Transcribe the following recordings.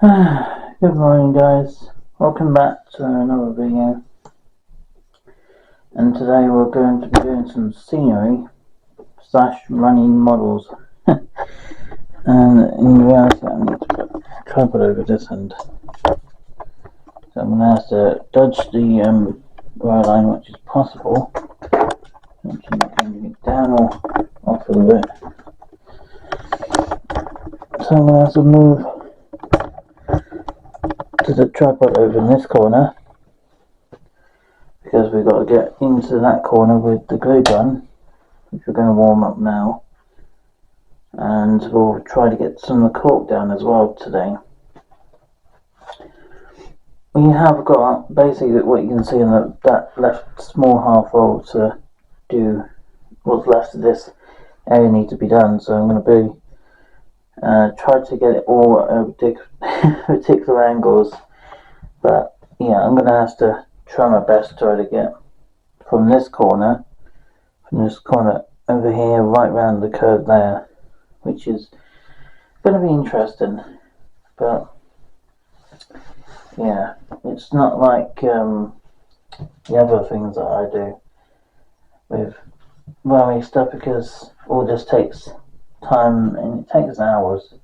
Good morning, guys. Welcome back to another video. And today we're going to be doing some scenery / running models. And in reality, I need to put a tripod over this end. So I'm going to have to dodge the rail line, which is possible. I'm bringing it down or off a little bit. So I'm going to have to move to the tripod over in this corner, because we've got to get into that corner with the glue gun, which we're going to warm up now, and we'll try to get some of the cork down as well today. We have got basically what you can see in that left small half roll to do what's left of this area need to be done, so I'm going to be try to get it all at particular angles, but yeah, I'm going to have to try my best to try to get from this corner over here right round the curve there, which is going to be interesting. But yeah, it's not like the other things that I do with running stuff, because all this takes time and it takes hours,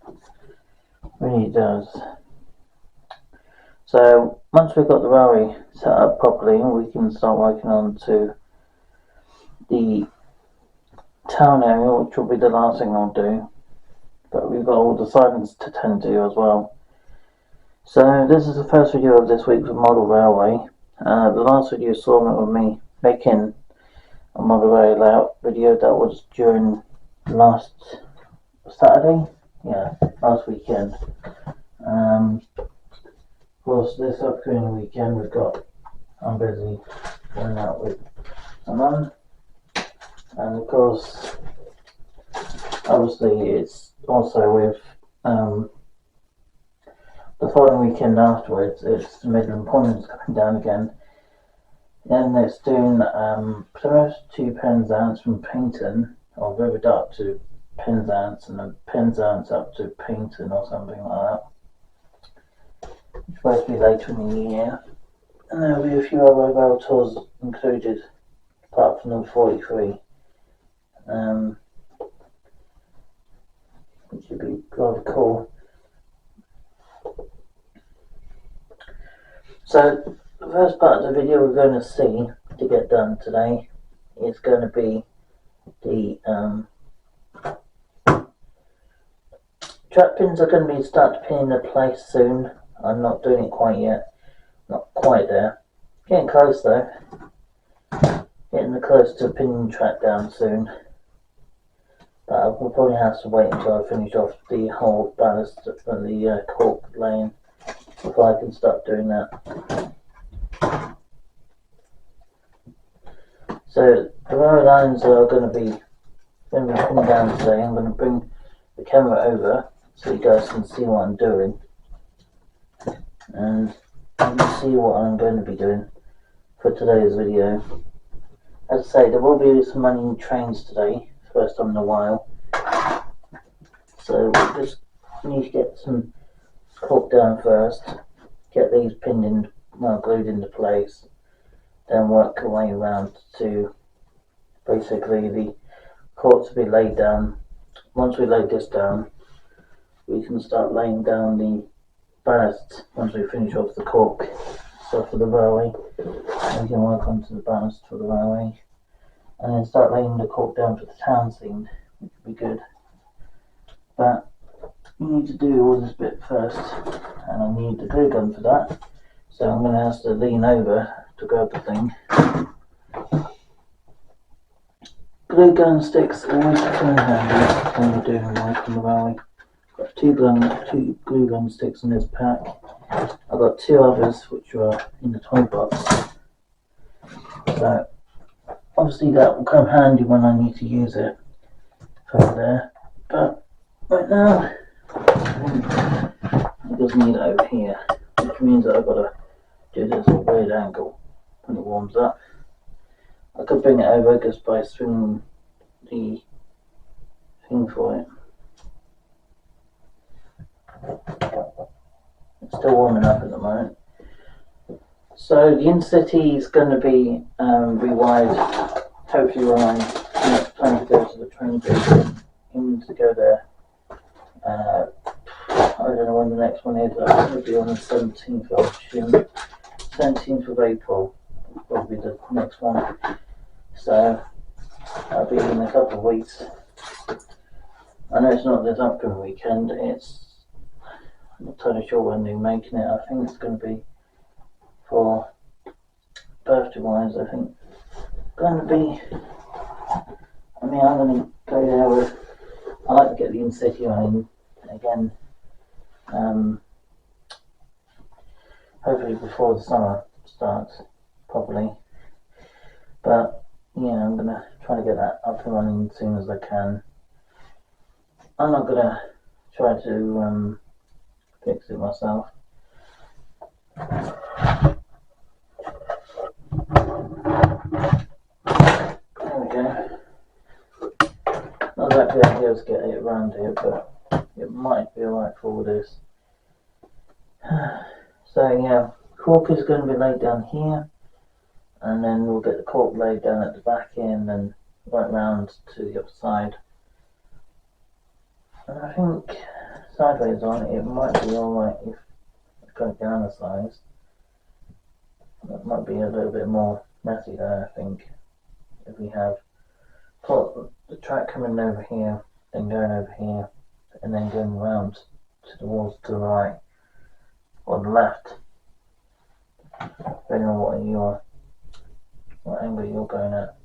it really does. So once we've got the railway set up properly, we can start working on to the town area, which will be the last thing I'll do, but we've got all the sidings to tend to as well. So this is the first video of this week's model railway. The last video you saw with me making a model railway layout video, that was during last Saturday, last weekend. Of course, this upcoming weekend I'm busy going out with my mum, and of course, obviously it's also with the following weekend afterwards, it's the Midland Pond's coming down again. Then it's doing Plymouth to Penzance from Paynton, or River Dart to Penzance, and then Penzance up to Paynton or something like that. It's supposed to be later in the year. And there'll be a few other rail tours included, apart from the 43. Which would be rather cool. So the first part of the video we're going to see to get done today is going to be the track pins are going to be start to pin into place soon. I'm not doing it quite yet, not quite there. Getting close though. Getting close to pinning the track down soon. But I will probably have to wait until I finish off the whole ballast and the cork laying before I can start doing that. So the railway lines are going to be pinned down today. I'm going to bring the camera over so you guys can see what I'm doing, and you can see what I'm going to be doing for today's video. As I say, there will be some running trains today, first time in a while. So we just need to get some cork down first, get these pinned in, glued into place, then work our way around to basically the cork to be laid down. Once we lay this down, we can start laying down the ballast once we finish off the cork stuff for the railway. We can work onto the ballast for the railway, and then start laying the cork down for the town scene, which would be good. But you need to do all this bit first, and I need the glue gun for that, so I'm going to have to lean over to grab the thing. Glue gun sticks always come in handy when you're doing work on the railway. Got two glue gun sticks in this pack. I've got two others which are in the toy box, so obviously that will come handy when I need to use it over there. But right now it does need it over here, which means that I've got to do this at a weird angle when it warms up. I could bring it over just by swinging the thing for it. still warming up at the moment. So the Intercity is going to be rewired, hopefully when I'm planning to go to the train station, aiming to go there. I don't know when the next one is. I think it'll be on the 17th of June. 17th of April will be the next one. So I'll be in a couple of weeks. I know it's not this upcoming weekend. I'm not totally sure when they're making it. I think it's going to be for birthday-wise. I think going to be. I mean, I'm going to go there with. I like to get the Intercity on again. Hopefully before the summer starts properly. But yeah, I'm gonna try to get that up and running as soon as I can. I'm not gonna try to fix it myself. There we go. Not exactly ideal to get it around here, but it might be alright for all this. So yeah, cork is going to be laid down here, and then we'll get the cork laid down at the back end and right round to the other side. And I think sideways on it might be alright if it's going down a size. That might be a little bit more messy there, I think, if we have put the track coming over here, then going over here, and then going round to the walls to the right or the left, depending on what angle you're going at.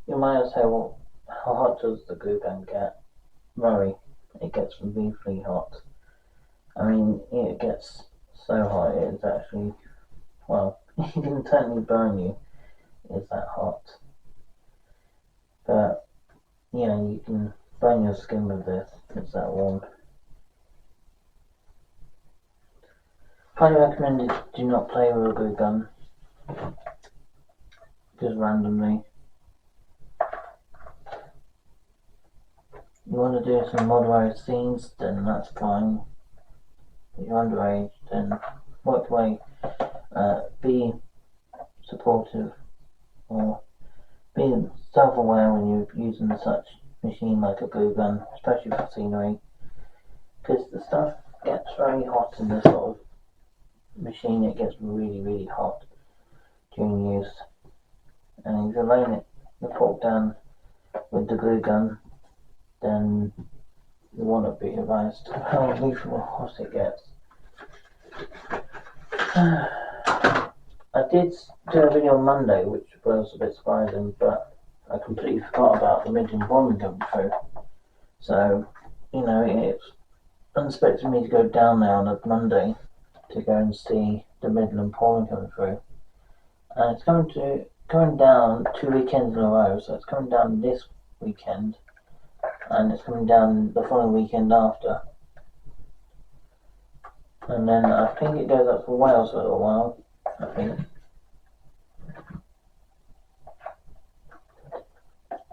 You might ask how hot does the glue gun get? Murray, it gets really hot. I mean, it gets so hot it's actually, well, it can totally burn you. It's that hot. But, yeah, you can burn your skin with this. It's that warm. Highly recommended do not play with a glue gun. Just randomly. You want to do some moderate scenes, then that's fine. If you're underage, then work away. Be supportive, or be self-aware when you're using such machine like a glue gun, especially for scenery, because the stuff gets very hot in this sort of machine. It gets really hot during use, and if you're laying the fork down with the glue gun, then you want to be advised how lethal hot it gets. I did do a video on Monday, which was a bit surprising, but I completely forgot about the Midland bombing coming through. So, you know, it's unexpected me to go down there on a Monday to go and see the Midland bombing coming through. And it's going down 2 weekends in a row, so it's coming down this weekend, and it's coming down the following weekend after. And then I think it goes up for Wales for a little while, I think.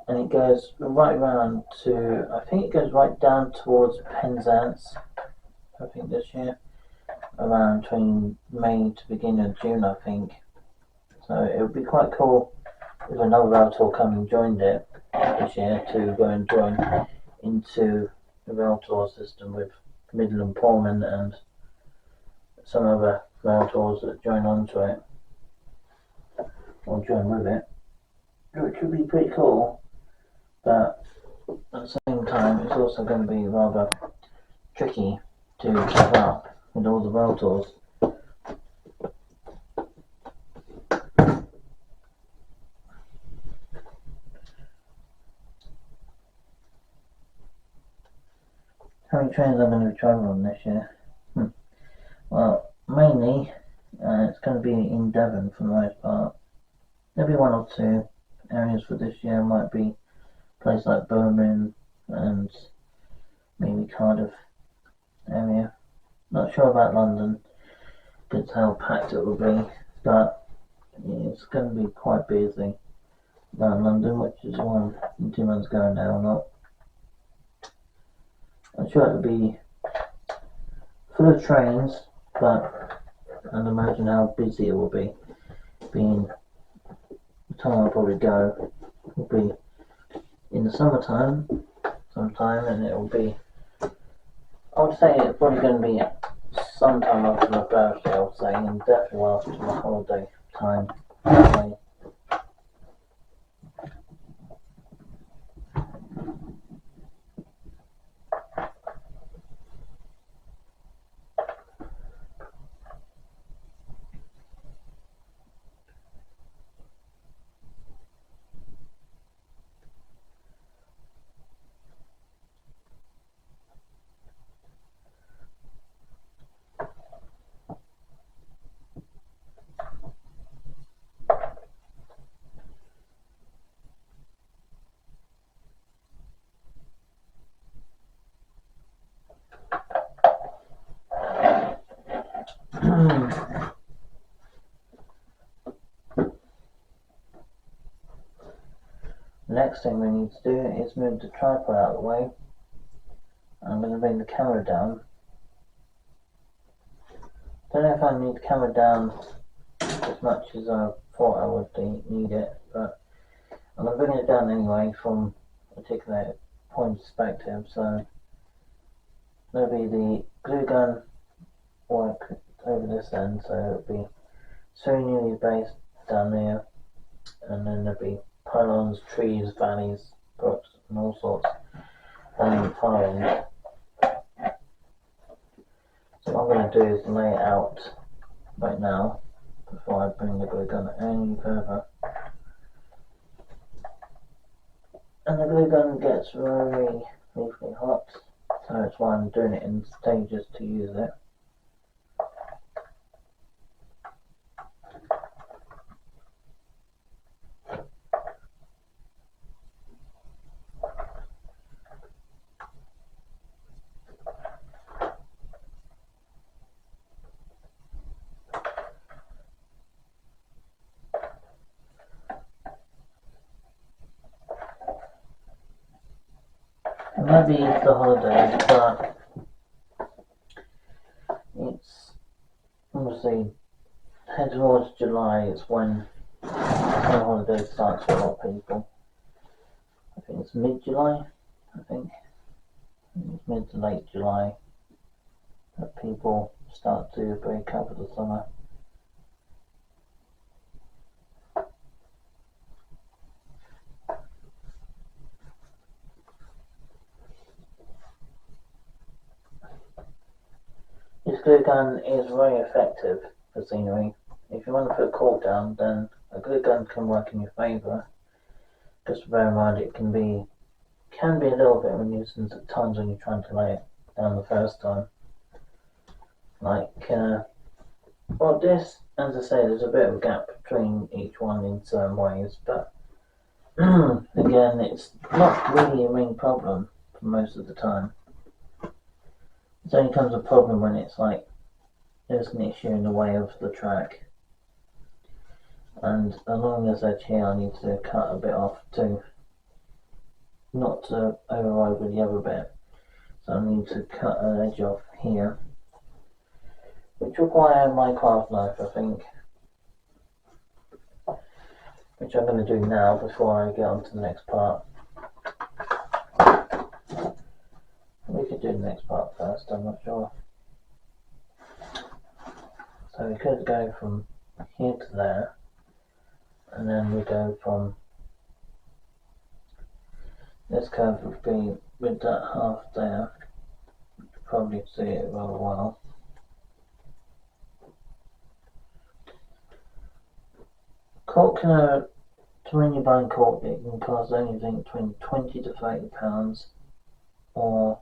And it goes right around to, I think it goes right down towards Penzance, I think this year, around between May to beginning of June, I think. So it would be quite cool if another rail tour come and joined it this year to go and join into the rail tour system with Midland Pullman and some other rail tours that join onto it, or join with it, which would be pretty cool. But at the same time, it's also going to be rather tricky to keep up with all the rail tours. how many trains I'm going to be travelling on this year? Well, mainly it's going to be in Devon for the most part. There'll be one or two areas for this year. Might be places like Birmingham and maybe Cardiff area. Not sure about London, because how packed it will be, but it's going to be quite busy around London, which is one two months going now or not. I'm sure it'll be full of trains, but I'd imagine how busy it will be. Being the time I'll probably go will be in the summertime sometime, and it will be, I would say it's probably going to be sometime after my birthday, I would say, and definitely after my holiday time. Anyway. The next thing we need to do is move the tripod out of the way. I'm going to bring the camera down. Don't know if I need the camera down as much as I thought I would need it, but I'm going to bring it down anyway from a particular point of perspective. So there'll be the glue gun work over this end, so it'll be Sony base down there, and then there'll be pylons, trees, valleys, brooks, and all sorts down the far end. So what I'm going to do is lay it out right now before I bring the glue gun any further. And the glue gun gets very briefly hot, so that's why I'm doing it in stages to use it. It might be the holidays, but it's obviously head towards July. It's when the holidays starts for a lot of people. I think it's mid-July. I think it's mid to late July that people start to break up for the summer. This glue gun is very effective for scenery. If you want to put a cork down, then a glue gun can work in your favour. Just bear in mind it can be a little bit of a nuisance at times when you're trying to lay it down the first time. Like, well, this, as I say, there's a bit of a gap between each one in certain ways, but again, it's not really a main problem for most of the time. It only becomes a problem when it's like there's an issue in the way of the track, and along this edge here I need to cut a bit off to not to override with the other bit, so I need to cut an edge off here, which require my craft knife, I think, which I'm going to do now before I get on to the next part. We could do the next part first, I'm not sure. So we could go from here to there, and then we go from this curve would be with that half there. You could probably see it rather well. Cork, to when you buy cork, it can cost anything between £20 to £30, or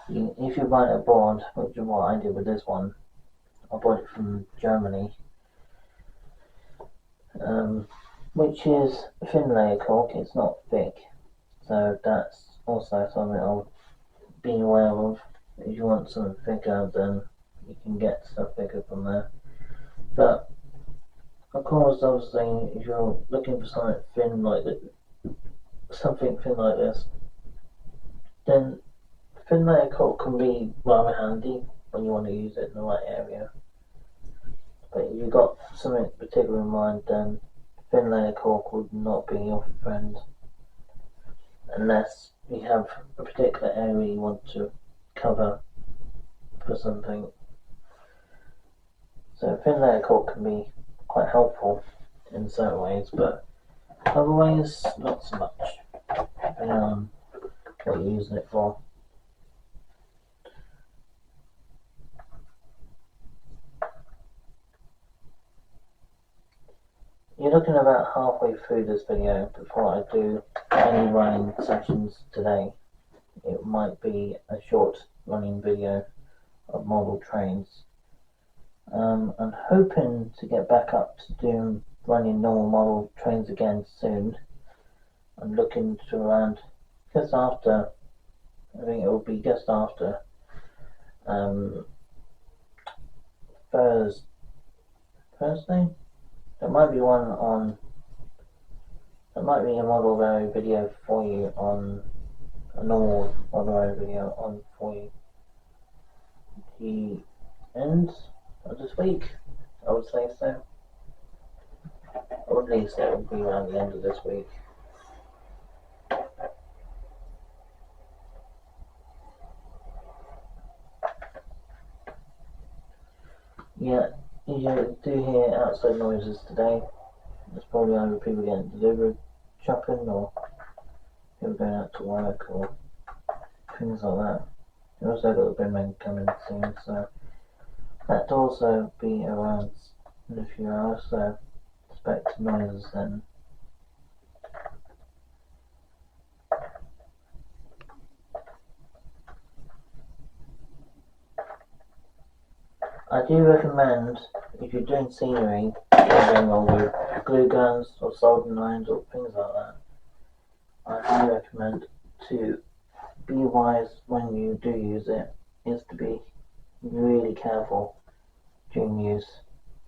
if you buy a board, which is what I did with this one, I bought it from Germany, which is thin layer cork, it's not thick, so that's also something I'll be aware of. If you want something thicker, then you can get stuff thicker from there. But of course, obviously, if you're looking for something thin like this, then thin layer cork can be rather handy when you want to use it in the right area. But if you've got something particular in mind, then thin layer cork would not be your friend, unless you have a particular area you want to cover for something. So thin layer cork can be quite helpful in certain ways, but other ways not so much, depending on what you're using it for. You're looking about halfway through this video before I do any running sessions today. It might be a short running video of model trains. I'm hoping to get back up to doing running normal model trains again soon. I'm looking to around just after, I think it will be just after Thursday? There might be one on, there might be a model row video for you on, a normal model row video on for you. The end of this week, I would say so. Or at least it would be around the end of this week. Yeah, you do hear outside noises today. It's probably either people getting delivered, shopping, or people going out to work, or things like that. You also got the binman coming soon, so that'll also be around in a few hours, so expect noises then. I do recommend, if you're doing scenery, or with glue guns or soldering irons or things like that, I highly recommend to be wise when you do use it, is to be really careful during use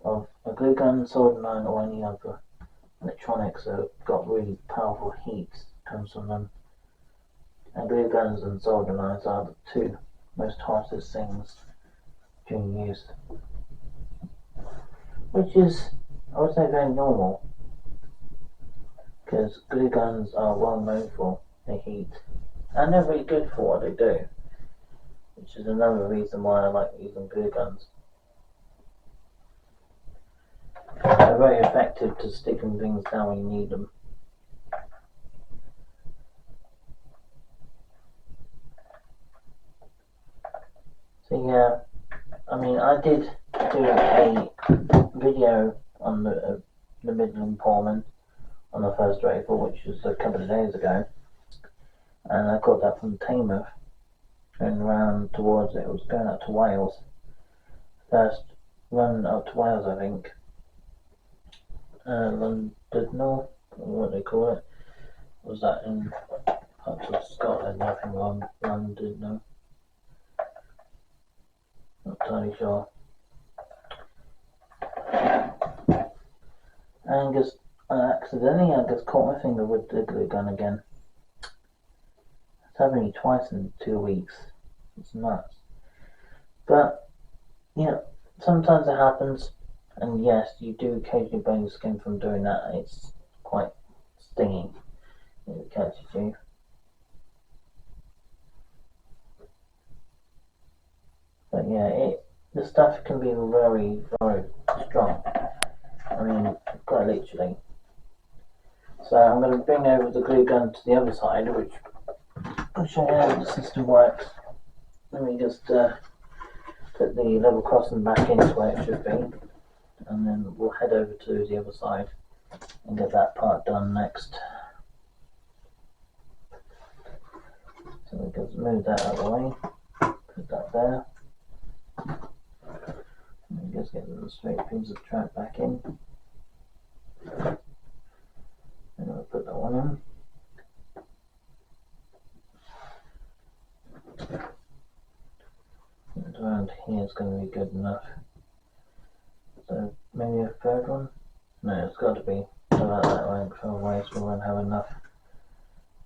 of a glue gun, soldering iron, or any other electronics that have got really powerful heat comes from them. And glue guns and soldering irons are the two most harshest things during use, which is, I would say, very normal, because glue guns are well known for their heat, and they're really good for what they do, which is another reason why I like using glue guns. They're very effective to sticking things down when you need them. So yeah, I mean, I did do a video on the Midland Pullman on the 1st of April, which was a couple of days ago, and I got that from Tamworth, and around towards it was going up to Wales. First run up to Wales, I think. Londonderry, what they call it. Was that in parts of Scotland? I think Londonderry. Not entirely sure. Angus accidentally caught my finger with the glue gun again. It's happened me twice in 2 weeks. It's nuts. But yeah, sometimes it happens, and yes, you do occasionally burn your skin from doing that. It's quite stinging if it catches you. But yeah, the stuff can be very, very strong. I mean, quite literally. So I'm going to bring over the glue gun to the other side, which I'll show you how the system works. Let me just put the level crossing back into where it should be, and then we'll head over to the other side and get that part done next. So we can move that out of the way. Put that there. And just get the straight piece of track back in. And I'll put that one in. And around here is going to be good enough. So maybe a third one? No, it's got to be about that length, otherwise we won't have enough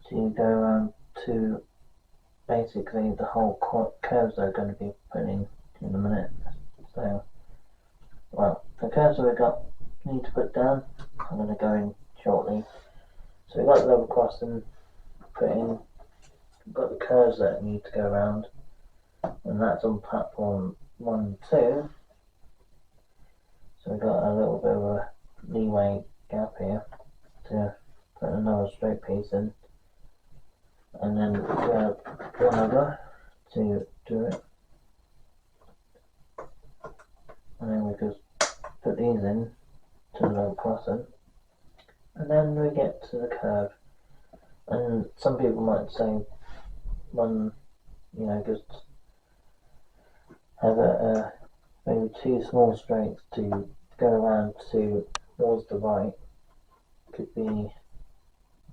to go around to basically the whole curves they're going to be putting in a minute. So, well, the curves that we got need to put down, I'm going to go in shortly. So we've got the level crossing put in, we've got the curves that need to go around, and that's on platform 1 and 2. So we've got a little bit of a leeway gap here to put another straight piece in, and then grab one other to do it, and then we just put these in to the level crossing, and then we get to the curve. And some people might say, one, you know, just have maybe 2 small straights to go around towards the right could be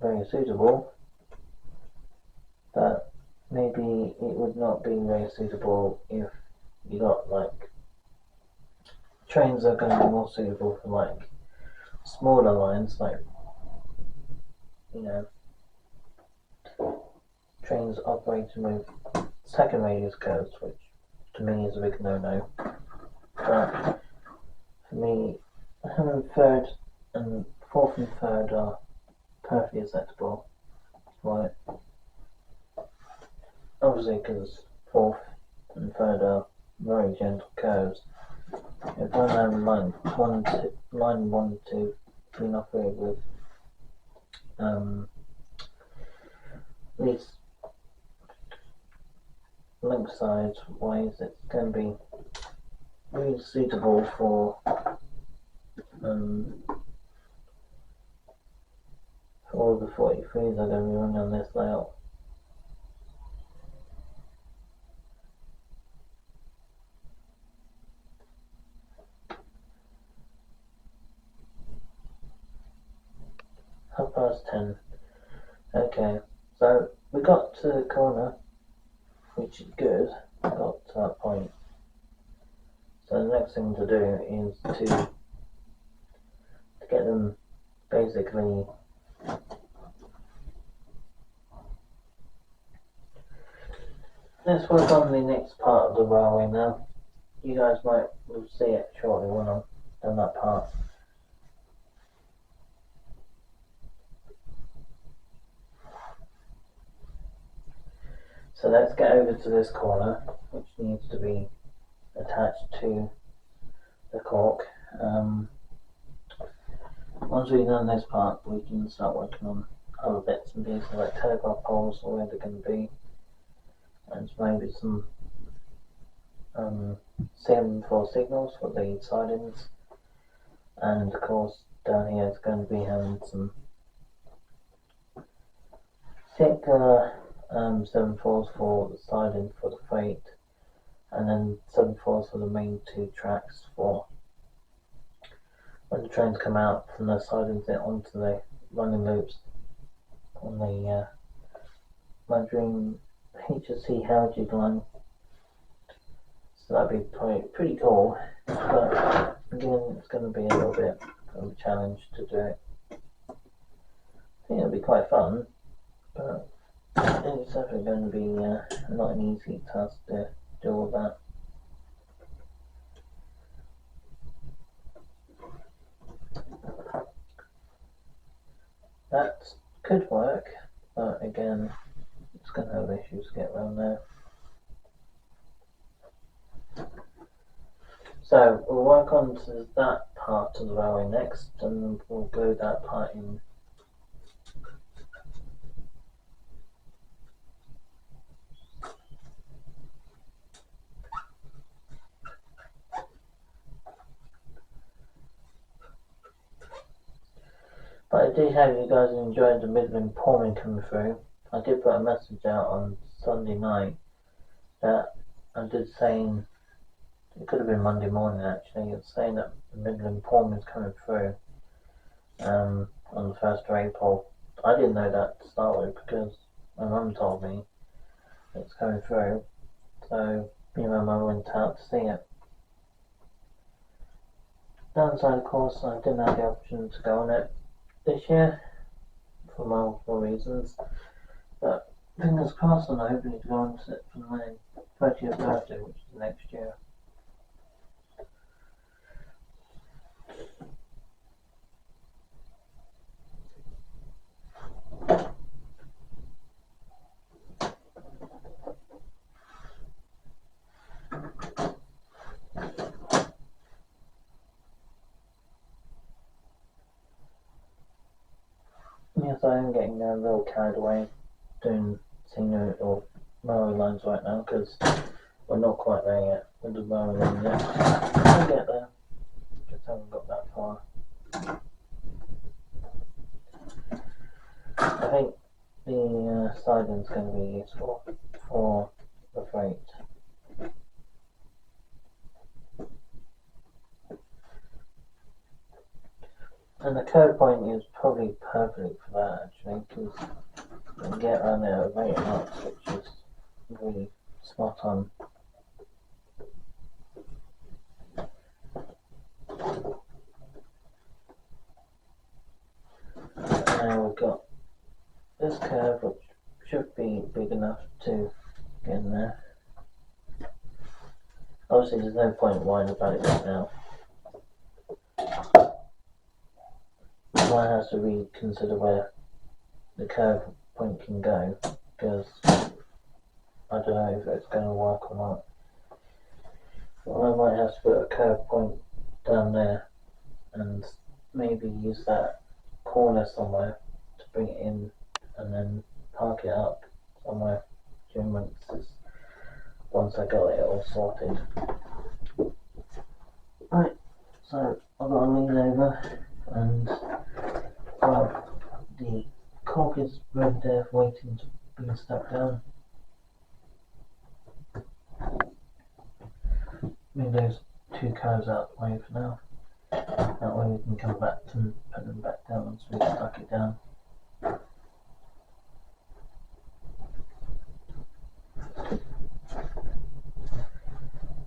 very suitable, but maybe it would not be very suitable if you got like trains are going to be more suitable for like smaller lines, like, you know, trains operating with second radius curves, which to me is a big no-no. But for me, having third and fourth and third are perfectly acceptable. Right? Obviously, because fourth and third are very gentle curves. If I have line 1, 2 being operated with these length-size ways, it's going to be really suitable for all the 43s are going to be running on this layout. +10. Okay, so we got to the corner, which is good. We got to that point. So the next thing to do is to get them basically let's work on the next part of the railway now. You guys will see it shortly when I've done that part. So let's get over to this corner, which needs to be attached to the cork. Once we've done this part, we can start working on other bits and pieces like telegraph poles, where they're going to be, and maybe some semaphore signals for the sidings, and of course down here it's going to be having some thick semaphores for the siding for the freight, and then semaphores for the main 2 tracks for when the trains come out from the sidings onto the running loops on the Mandarin HSC Heritage line. So that'd be pretty cool, but again it's going to be a little bit of a challenge to do it. I think it'll be quite fun, but it's definitely going to be not an easy task to do all that. That could work, but again, it's going to have issues to get around there. So we'll work on to that part of the railway next, and we'll glue that part in. But I did hope you guys enjoyed the Midland pouring coming through. I did put a message out on Sunday night that I did saying it could have been Monday morning actually. It's saying that the Midland Form is coming through on the 1st of April. I didn't know that to start with because my mum told me it's coming through. So me and my mum went out to see it. Downside, of course, I didn't have the option to go on it this year for multiple reasons. But fingers crossed, I'm hoping to go on to it for my 30th birthday, which is next year. Yes, I am getting a little carried away doing senior or mowing lines right now because we're not quite there yet with the mowing line yet. I'll get there, just haven't got that far. I think the siding's going to be useful for the freight. And the curve point is probably perfect for that actually, because you can get around there at 8 knots, which is really spot on. And now we've got this curve, which should be big enough to get in there. Obviously, there's no point worrying about it right now. One has to reconsider where the curve point can go, because I don't know if it's going to work or not. Well, I might have to put a curve point down there and maybe use that corner somewhere to bring it in and then park it up somewhere during once I got it all sorted. Right, so I've got a lean over and well, the cork is ready there waiting to be stuck down. Move those two curves out of the way for now. That way we can come back to put them back down once we've stuck it down.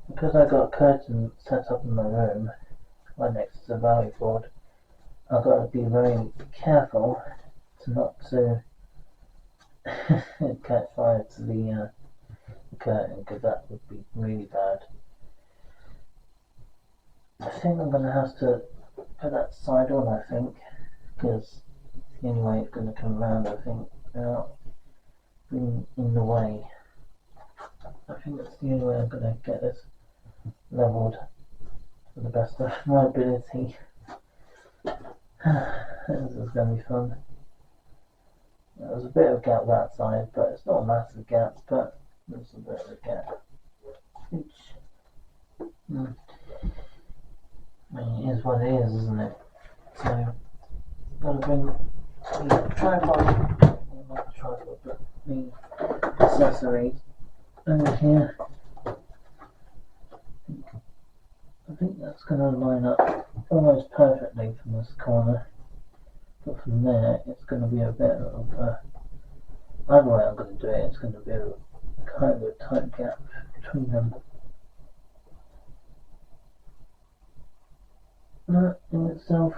Because I got a curtain set up in my room right next to the valley board, I've got to be very careful to not to catch fire to the curtain, because that would be really bad. I think I'm going to have to put that side on, I think, because the only way it's going to come around, I think, without being in the way. I think that's the only way I'm going to get this levelled to the best of my ability. This is going to be fun. There's a bit of a gap that side, but it's not a massive gap, but there's a bit of a gap. I mean, it is what it is, isn't it? So, I'm going to bring the tripod, well, not the tripod, but the accessories over here. I think that's going to line up almost perfectly from this corner, but from there it's going to be a bit of either way I'm going to do it, it's going to be a kind of a tight gap between them. That in itself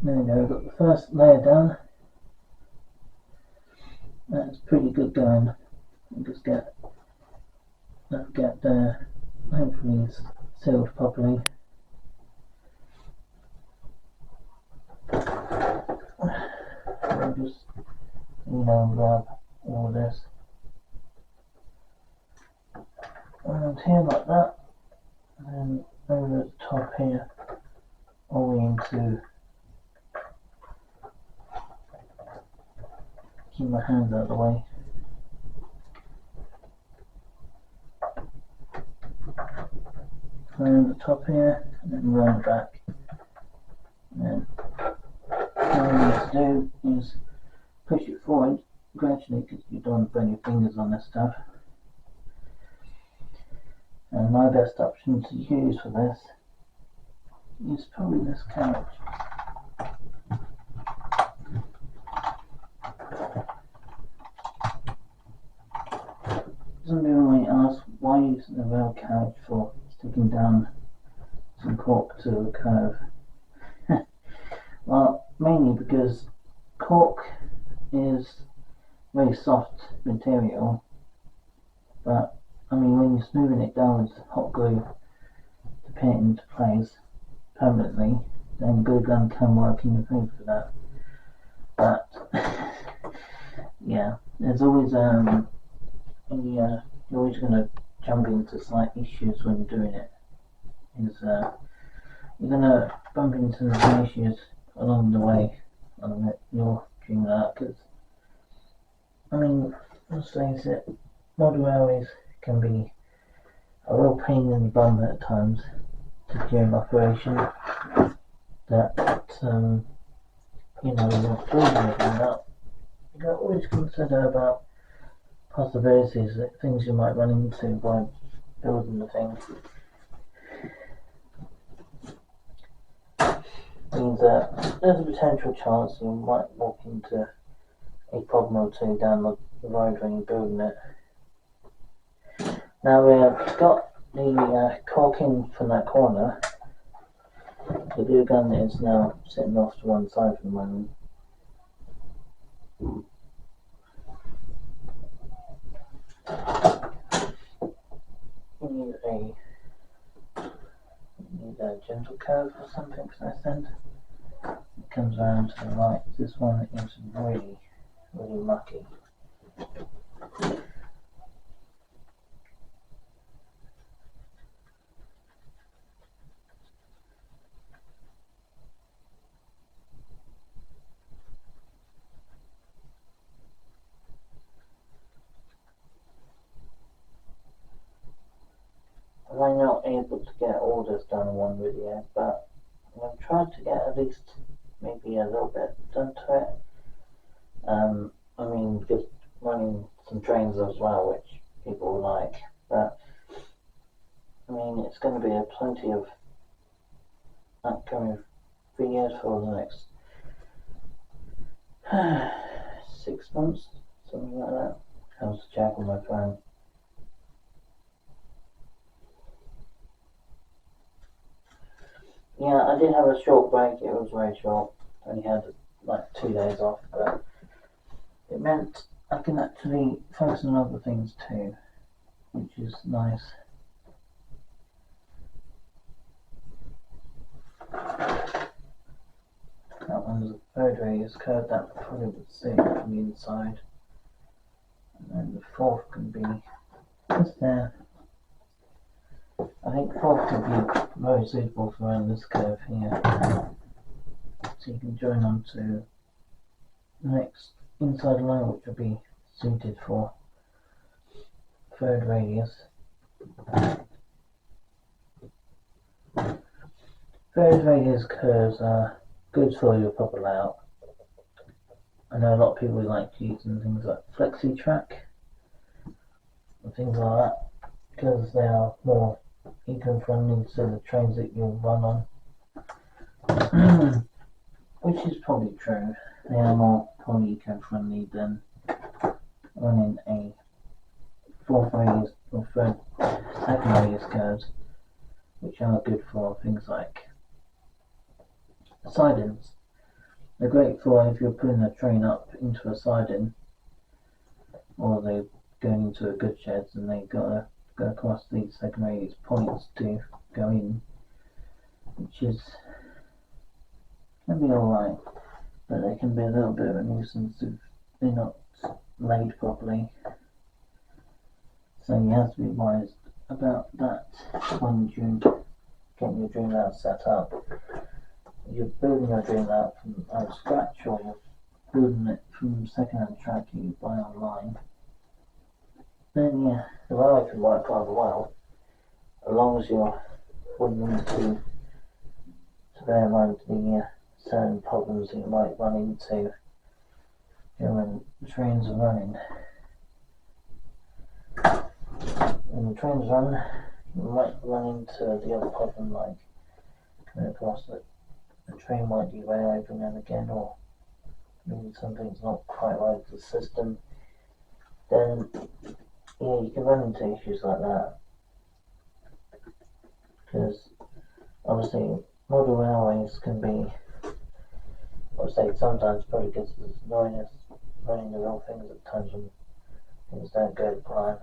there we go, got the first layer done. That's pretty good going. I'll just get that gap there, hopefully it's sealed properly. I'll just, grab all of this around here like that, and then over the top here, all the way into, keep my hands out of the way. Around the top here, and then round the back, and then to do is push it forward gradually, because you don't want to burn your fingers on this stuff. And my best option to use for this is probably this couch. Some people might ask, why use the rail couch for sticking down some cork to a curve? Well, mainly because cork is very soft material, but I mean, when you're smoothing it down with hot glue to pin it into place permanently, then glue gun can work in your favour for that. But yeah, there's always you're always going to jump into slight issues when doing it. You're going to bump into some issues along the way on your dream out, because I mean, let's face it, model railways can be a real pain in the bum at times during operation. That you're building everything up. You can always consider about possibilities, things you might run into by building the thing. Means that there's a potential chance you might walk into a problem or two down the road when you're building it. Now we've got the corking from that corner. The glue gun is now sitting off to one side for the moment. You need a gentle curve or something for this end. It comes around to the right. This one is really, really mucky. I'm not able to get all this done in one video, but I've tried to get at least maybe a little bit done to it. I mean, just running some trains as well, which people like, but I mean, it's going to be plenty of upcoming videos for the next 6 months, something like that. Comes to check on my phone. Yeah, I did have a short break. It was very short. I only had like 2 days off, but it meant I can actually focus on other things too, which is nice. That one's a third radius curve that probably would sit from the inside, and then the fourth can be just there. I think fourth could be very suitable for around this curve here, so you can join onto the next inside line, which will be suited for third radius. Third radius curves are good for your proper layout. I know a lot of people like using things like FlexiTrack and things like that, because they are more eco-friendly to the trains that you'll run on. Which is probably true. They are more probably eco-friendly than running a fourth radius or second radius curves, which are good for things like sidings. They're great for if you're putting a train up into a siding, or they're going into a goods shed and they've got to go across these second radius points to go in, which can be alright, but they can be a little bit of a nuisance if they're not laid properly. So you have to be wise about that when you're getting your dream layout set up. If you're building your dream layout from scratch, or you're building it from second-hand track you buy online, then yeah, the railway can work rather well, as long as you're willing to bear in mind the certain problems that you might run into when the trains are running. When the trains run, you might run into the other problem, like coming across that the train might derail every now and again, or maybe something's not quite right with the system. Then, yeah, you can run into issues like that. Because obviously, model railways can be, I would say, sometimes probably gets as annoying as running the real things at times when things don't go to plan.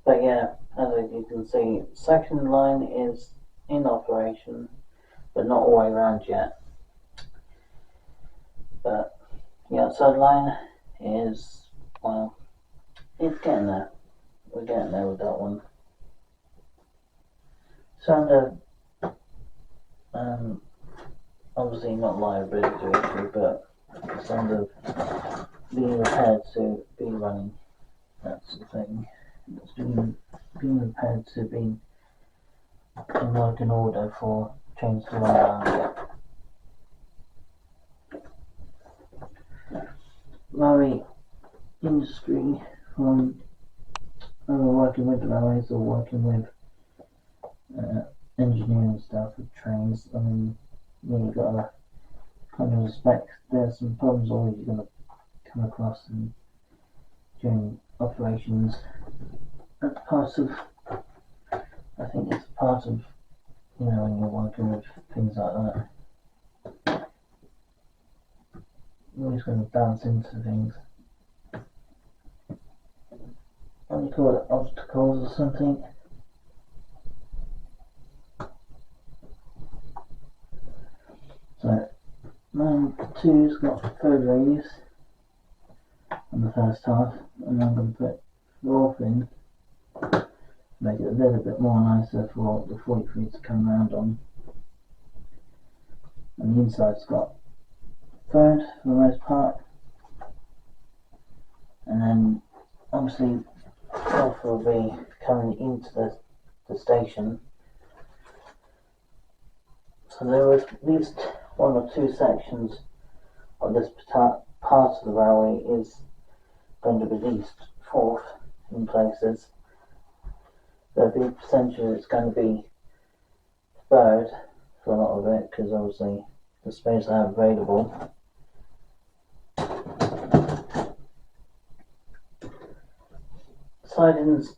But yeah, as you can see, second line is in operation, but not all the way around yet. But the outside line is, well, it's getting there. We're getting there with that one. It's under, obviously not liability issue, but it's under being repaired to be running. That's the thing. It's being repaired to be in working order for trains to run around. Railway industry, from working with railways or working with engineering stuff with trains, I mean, you've got to kind of respect there's some problems always you're going to come across during operations. That's part of, I think it's part of, when you're working with things like that. You're always going to bounce into things. What do you call it? Obstacles or something? So, line 2's got third radius on the first half, and I'm going to put fourth in, make it a little bit more nicer for the 43 to come round on. And the inside's got third for the most part, and then obviously fourth will be coming into the station. So there was at least one or two sections of this part of the railway is going to be at least fourth in places. There'll be a percentage it's going to be third for a lot of it, because obviously the space I have available. Sidings,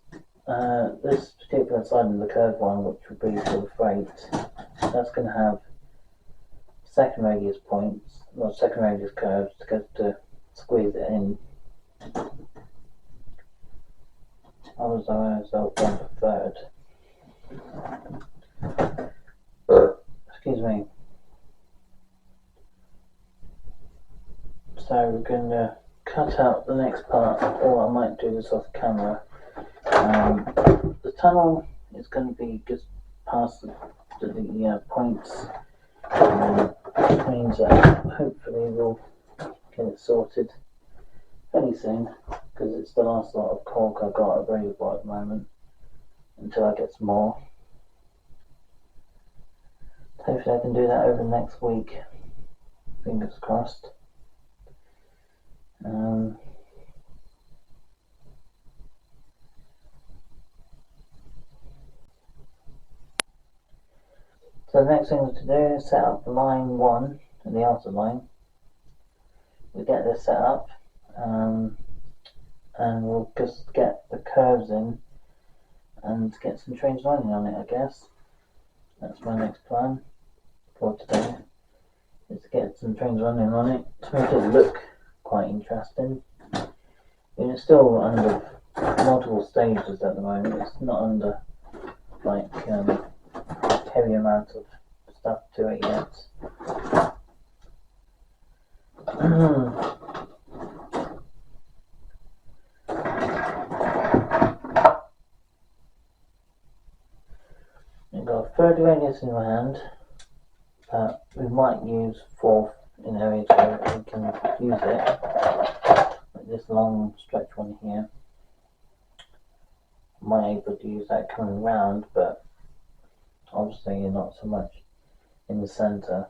this particular siding, the curved one, which would be for the freight, that's going to have second radius points, well, second radius curves to squeeze it in. I was going for third. Excuse me. So we're going to cut out the next part, or I might do this off camera. The tunnel is going to be just past the points, which means that hopefully we'll get it sorted fairly soon, because it's the last lot of cork I've got available at the moment until I get some more. Hopefully I can do that over the next week, fingers crossed. So the next thing to do is set up line 1 and the outer line. We get this set up, and we'll just get the curves in and get some trains running on it, I guess. That's my next plan for today, is to get some trains running on it to make it look quite interesting. And it's still under multiple stages at the moment. It's not under like heavy amount of stuff to it yet. placing around, but we might use 4 in areas where we can use it, like this long stretch one here. Might able to use that coming round, but obviously not so much in the centre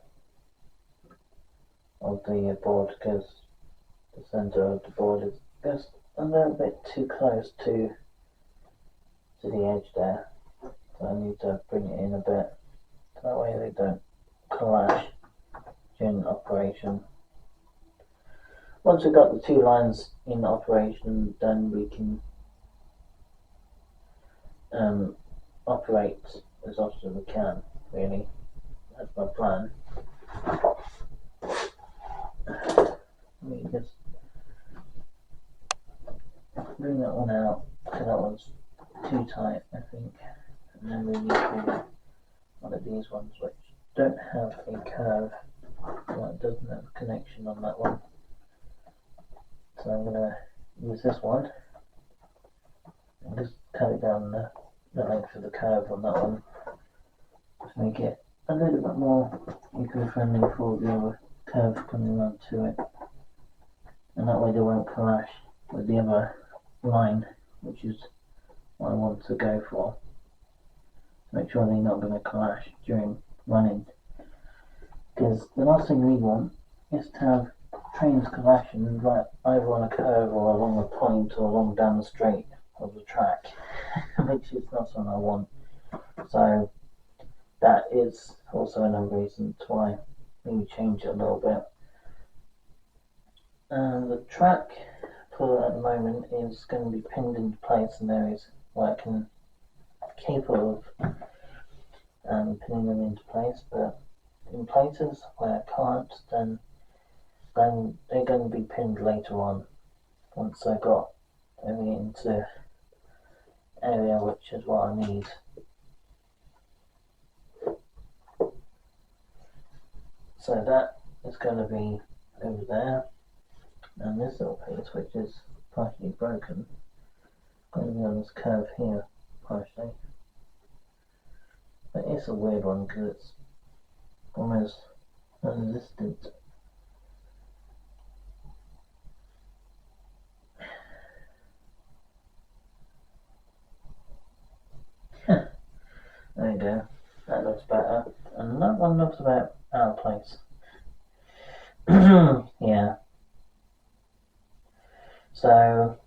of the board, because the centre of the board is just a little bit too close to the edge there, so I need to bring it in a bit, so that way they don't clash during operation. Once we've got the 2 lines in operation, then we can operate as often as we can, really. That's my plan. Let me just bring that one out, because that one's too tight, I think. And then we need to one of these ones which don't have a curve, well, it doesn't have a connection on that one. So I'm going to use this one and just cut it down the length of the curve on that one to make it a little bit more eco-friendly for the other curve coming around to it, and that way they won't clash with the other line, which is what I want to go for. Make sure they're not going to clash during running, because the last thing we want is to have trains clashing right either on a curve or along a point or along down the straight of the track, which is not something I want. So that is also another reason why we change it a little bit. And the track for at the moment is going to be pinned into place in areas where I can capable of pinning them into place, but in places where I can't, then they're going to be pinned later on once I got everything into area, which is what I need. So that is going to be over there, and this little piece, which is partially broken, going to be on this curve here partially. But it's a weird one because it's almost non-existent. There you go, that looks better, and that one looks about out of place. Yeah, so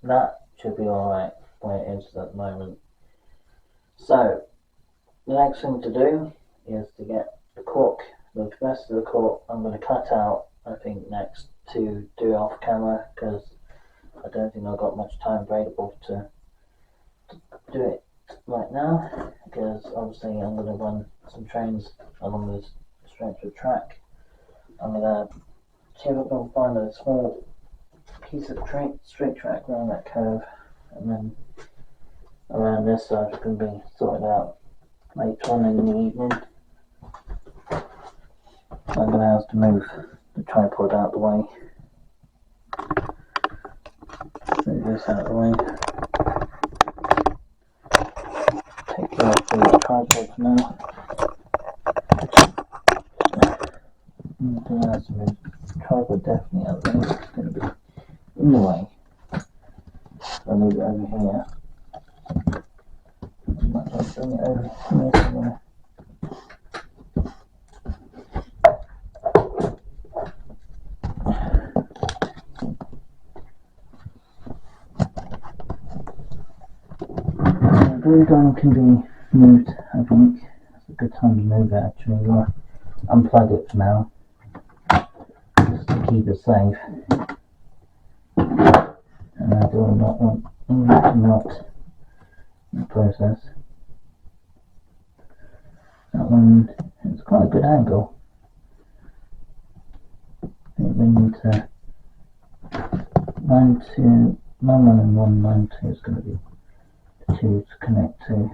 that should be alright where it is at the moment. So the next thing to do is to get the cork, the rest of the cork I'm going to cut out, I think, next to do off camera, because I don't think I've got much time available to do it right now, because obviously I'm going to run some trains along this stretch of track. I'm going to see if I can find a small piece of straight track around that curve, and then around this side can be sorted out later on in the evening. So I'm going to have to move the tripod out the way. Move this out of the way. Take care of the tripod now. I'm going to have to move the tripod definitely out of the way. It's going to be in the way. So I'll move it over here. I might just bring it over here somewhere. The glue gun can be moved, I think. It's a good time to move it actually. I'm going to unplug it for now, just to keep it safe. And I do not want any knot in the process. That one, it's quite a good angle. I think we need to line 1 and 192 is going to be the 2 to connect to.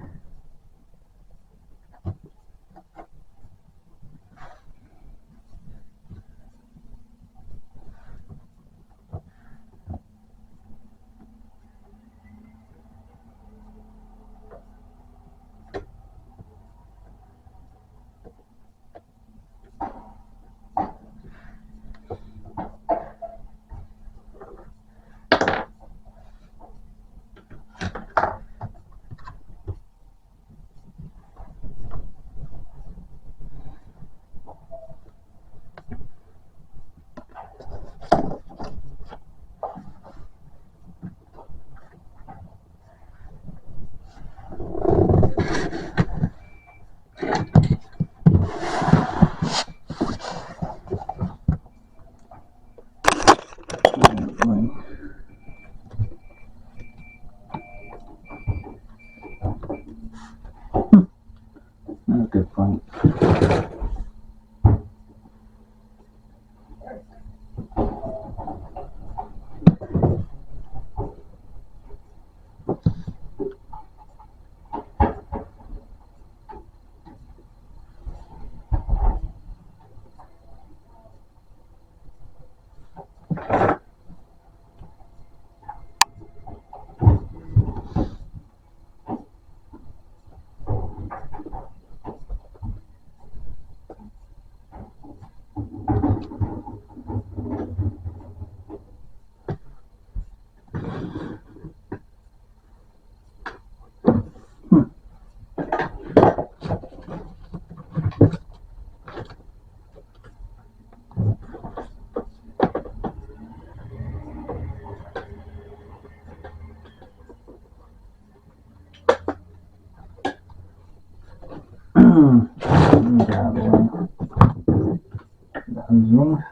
underneath.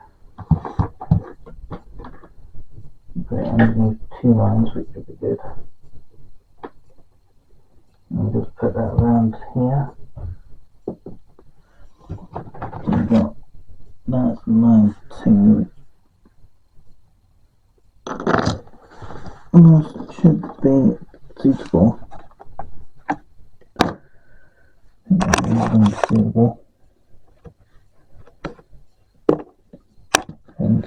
Put it underneath 2 lines, which would be good. And just put that around here. So we've got that's line 2. Almost should be suitable. Suitable. And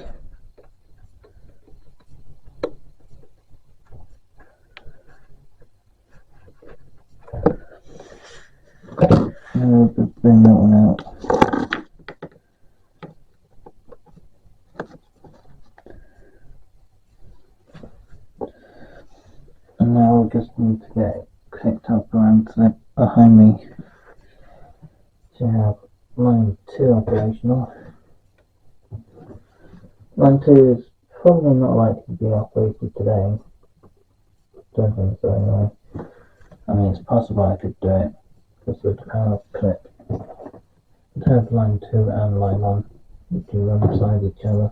we'll just bring that one out. And now we just need to get it clicked up around to the behind me to have line 2 operational. Line 2 is probably not likely to be operated today. Don't think so anyway. I mean, it's possible I could do it because of the power clip. I'd have line 2 and line 1 which do run beside each other.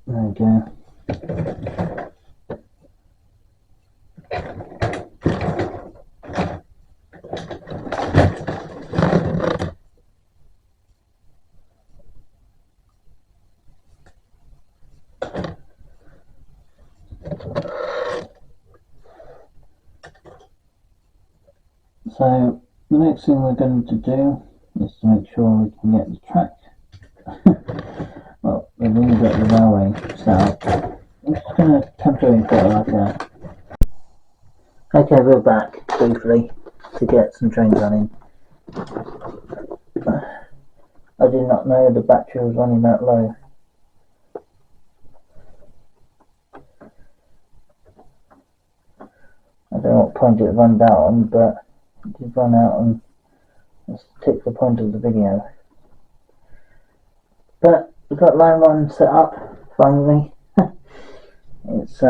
There we go. So the next thing we're going to do is to make sure we can get the track. Well, we've already got the railway set up. I'm just going to temporarily put it like that. Okay, we're back briefly to get some trains running. I did not know the battery was running that low. I don't know what point it runs out on, but it did run out on a particular point of the video. But we've got line 1 set up finally. It's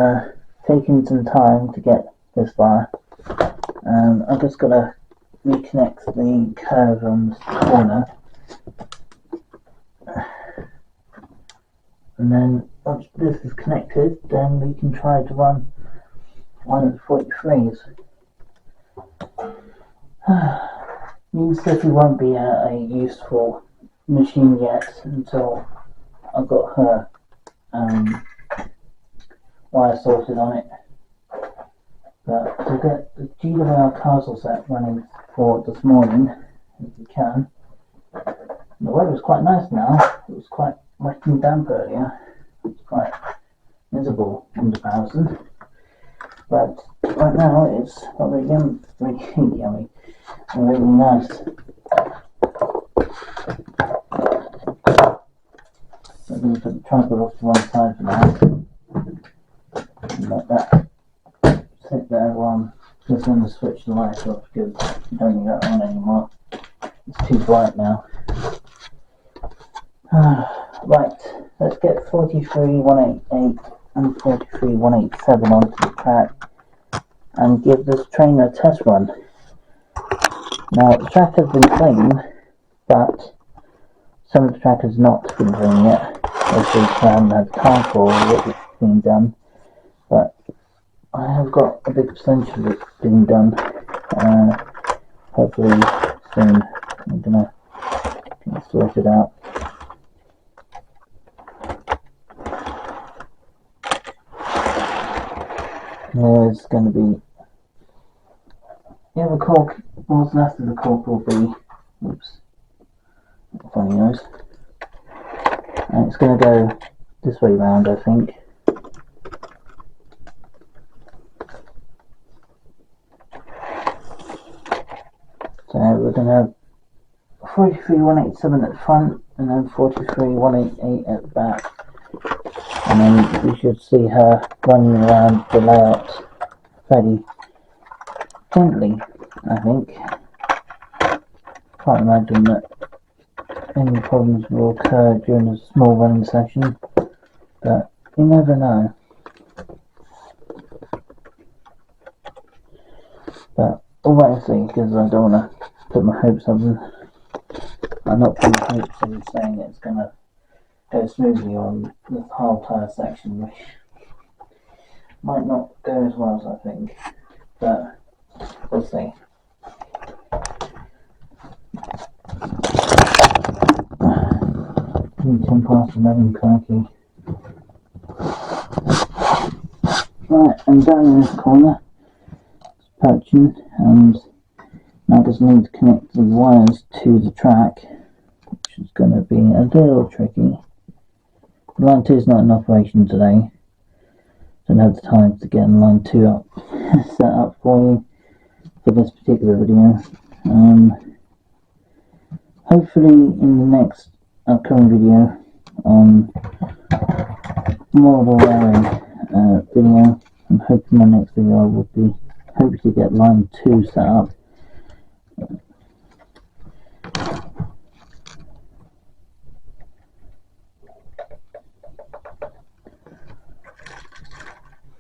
taken some time to get this far. I've just got to reconnect the curve on this corner, and then once this is connected, then we can try to run one of the 43s. New City won't be a useful machine yet until I've got her wire sorted on it. But to get the GWR Castle set running for this morning, if we can. The weather is quite nice now. It was quite wet and damp earlier. It's quite miserable in comparison. But right now it's probably really yummy and really nice. So I'm going to put the tripod off to one side for now. And let that sit there while I'm just going to switch the light off because I don't need that on anymore. It's too bright now. Right, let's get 43188 and 43187 onto the track and give this train a test run. Now the track has been clean, but some of the track has not been clean yet, as we haven't had time for it being done. But I have got a big percentage of it being done. Hopefully soon I'm gonna sort it out. There's going to be the cork. What's left of the cork will be, oops, funny nose, and it's going to go this way round, I think. So we're going to have 43187 at the front and then 43188 at the back, and then we should see her running around the layout fairly gently, I think. Can't imagine that any problems will occur during a small running session, but you never know. But we'll wait and see, because I don't want to put my hopes up. I'm not putting hopes in saying it's going to go smoothly on the whole tire section, which might not go as well as I think, but we'll see. 11 crikey. Right, and down in this corner, it's perching, and now I just need to connect the wires to the track, which is going to be a little tricky. Line 2 is not in operation today. Don't have the time to get line 2 up set up for you for this particular video. Hopefully in the next upcoming video on more of a wiring video, I'm hoping my next video I will be hoping to get line 2 set up.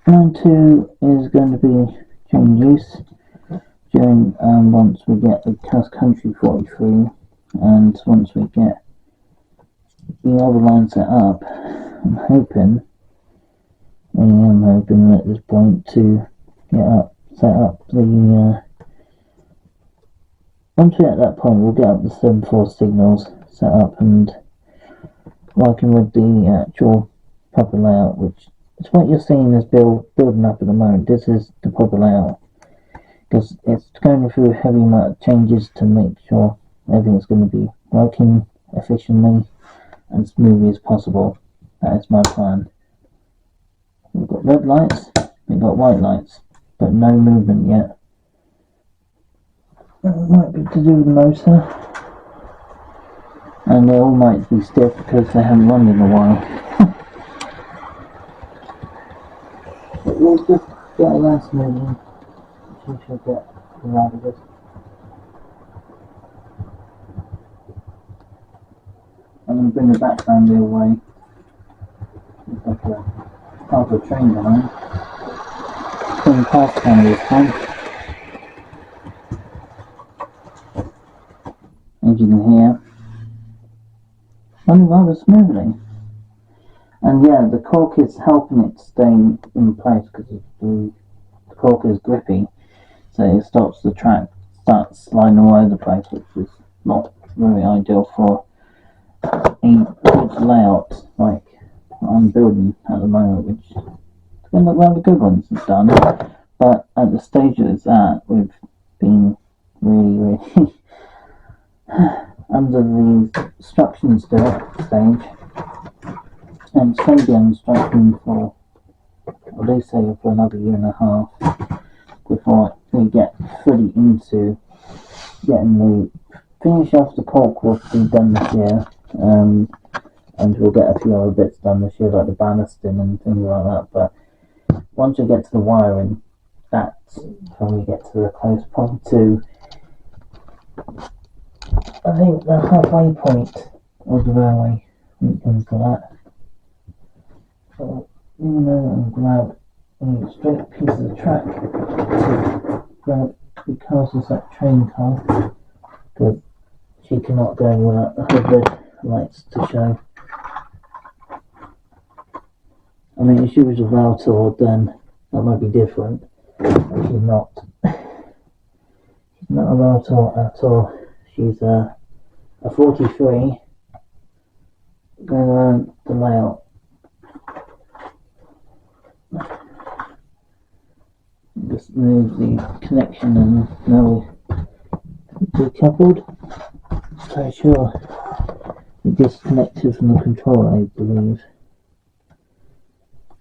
Line 2 is going to be during use during once we get the cross country 43, and once we get the other line set up, I'm hoping at this point to set up the once we're at that point we'll get up the 7/4 signals set up and working with the actual proper layout, which is what you're seeing is building up at the moment. This is the proper layout, because it's going through a heavy amount of changes to make sure everything's going to be working efficiently and smoothly as possible. That is my plan. We've got red lights, we've got white lights, but no movement yet. That might be to do with the motor, and they all might be stiff because they haven't run in a while. But we'll just get around smoothly. We should get around this. I'm going to bring the background the other way. It's like a part of a train behind. Going past camera this time. As you can hear, running rather smoothly. And yeah, the cork is helping it stay in place because the cork is grippy, so it stops the track starts sliding all over the place, which is not very ideal for a good layout like I'm building at the moment, which is going to look rather good once it's done. But at the stage that it's at, we've been really under the instruction still stage, and it's going to be on instruction for, at least say, for another 1.5 years before we get fully into getting the finish off the cork will be done this year, and we'll get a few other bits done this year like the ballasting and things like that. But once we get to the wiring, that's when we get to the close point to, I think, the halfway point of the railway when it comes to that. So and grab a straight piece of the track to grab the closest that train car, because she cannot go without her red lights to show. I mean, if she was a Valtor, then that might be different, but she's not. She's not a Valtor at all. She's a 43 going around the layout. Just move the connection and now we're decoupled. So sure we disconnected from the controller, I believe.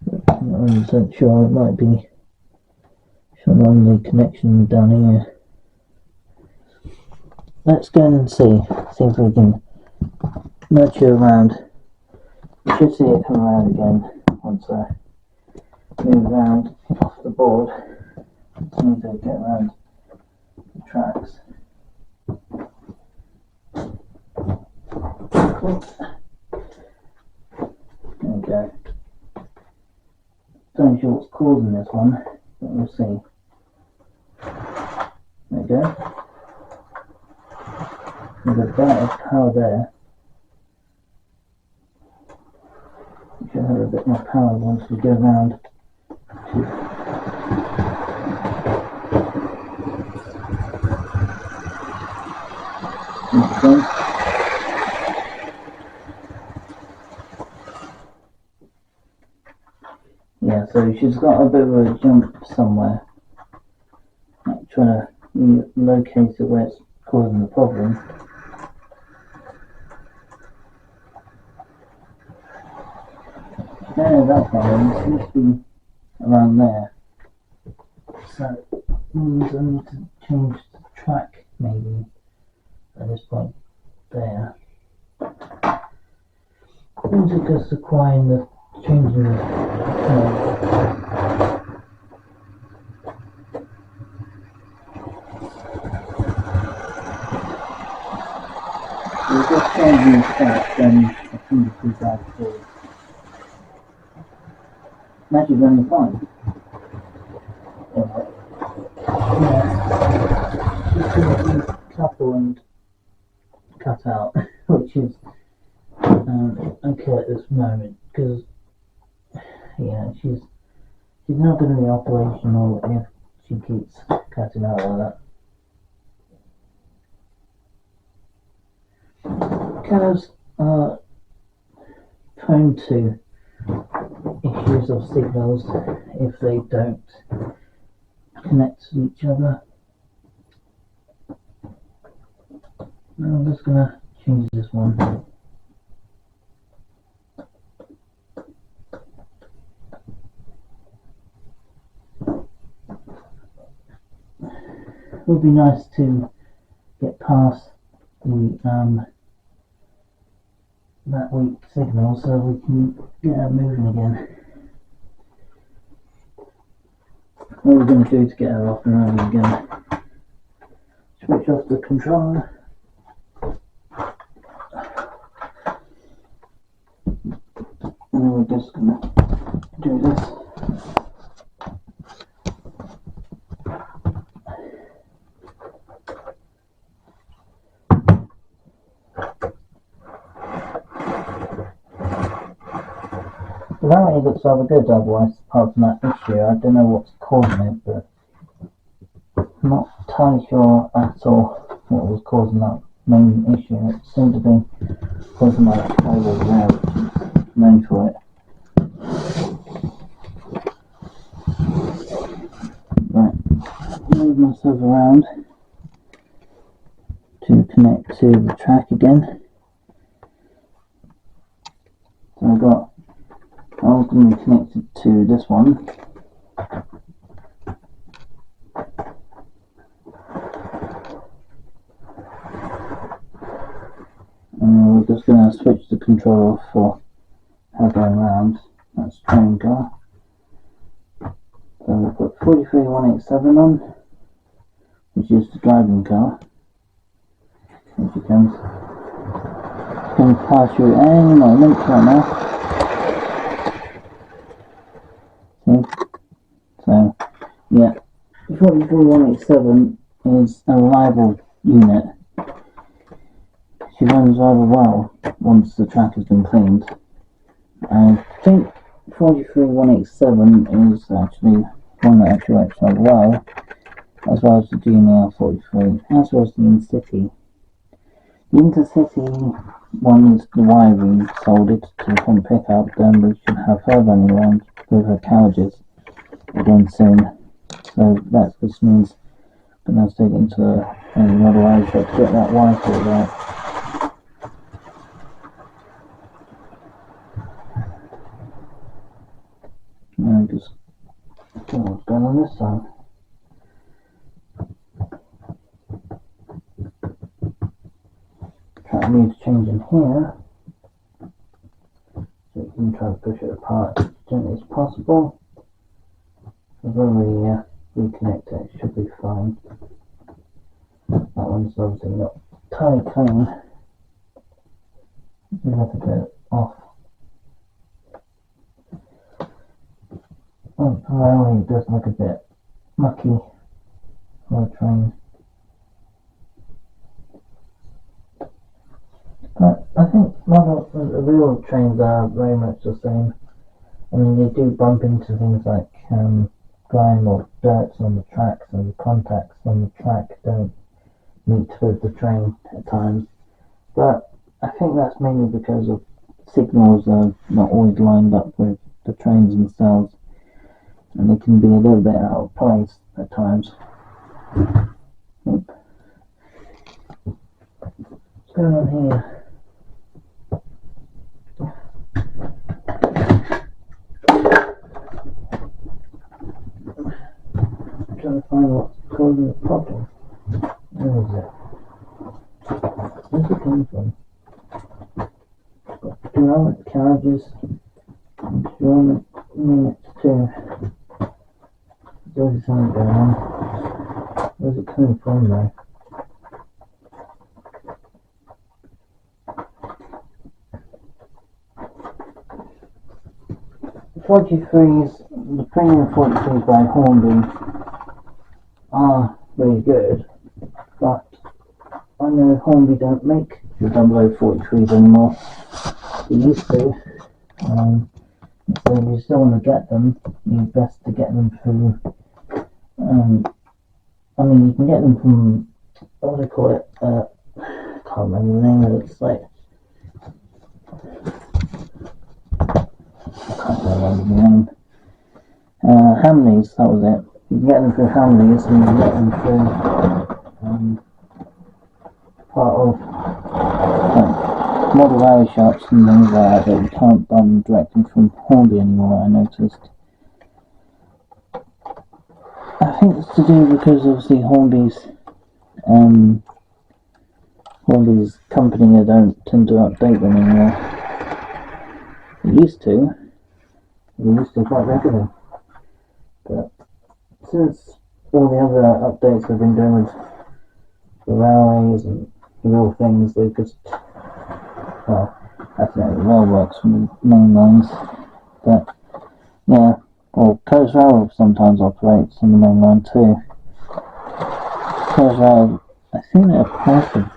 But I'm not 100% sure, it might be showing on the connection down here. Let's go and see if we can nurture around. You should see it come around again once I move around off the board. As soon as they get around the tracks. There we go. Don't sure what's causing this one, but we'll see. There we go. There's a bit of power there. We should have a bit more power once we go around. Okay. Yeah, so she's got a bit of a jump somewhere. I'm trying to locate it where it's causing the problem. Yeah, that one. It seems to be around there. So means I need to change the track maybe at this point there. Means it just requiring the changing we're just changing the track, then I think it's too bad to Magic's running fine. Yeah. She's going to use couple and cut out, which is okay at this moment, because yeah, she's not going to be operational if she keeps cutting out like that. Cars are prone to issues of signals if they don't connect to each other. Now I'm just going to change this one. It would be nice to get past the that weak signal so we can get her moving again. What we're going to do to get her off and running again, switch off the controller. And then we're just going to do this. Apparently it looks rather good otherwise, apart from that issue. I don't know what's causing it, but I'm not entirely sure at all what was causing that main issue. It seemed to be causing my cable there, which is known for it. Right, move myself around to connect to the track again. So I've got I was going to be connected to this one. And we're just going to switch the control off for her going round. That's train car. So we'll put 43187 on, which is the driving car. Here she comes. It's going to pass through any moment right now. So, yeah, 43187 is a reliable unit. She runs rather well once the track has been cleaned. I think 43187 is actually one that actually works rather well, as well as the GNR 43, as well as the Intercity. The Intercity one is the wiring soldered to the front pickup, then we should have her running around with her carriages again soon. So that just means I'm going to take it into another way to get that wire sorted out. Now just what's going on this side. Track needs changing here, so you can try to push it apart as gently as possible. Very reconnect it, it should be fine. That one's obviously not entirely clean. You have to get it off. Oh, apparently it does look a bit mucky for a train. But I think real trains are very much the same. I mean, they do bump into things like grime or dirt on the tracks, and the contacts on the track don't meet with the train at times. But I think that's mainly because of signals are not always lined up with the trains themselves, and they can be a little bit out of place at times. What's going on here? I'm trying to find what's causing the problem. Where is it? Where's it coming from? Pneumatic carriages, instrument units too. There's always something going on. Where's it coming from though? The 43s, the premium 43s by Hornby are really good, but I know Hornby don't make the 0043s anymore. They used to. So if you still want to get them, it's best to get them through. I mean, you can get them from, what do they call it? I can't remember the name of it. It's like, I can't remember the name. Hamleys, that was it. You can get them through Hamleys, and you can get them through part of model rally shops and things like that you can't buy them directly from Hornby anymore, I noticed. I think it's to do because obviously Hornby's company, I don't tend to update them anymore. They used to quite regularly. But since all the other updates have been doing with the railways and the real things, they've just, well, that's how the rail works from the main lines. But yeah, well, Coast Rail sometimes operates on the main line too. Coast Rail, I think they're part of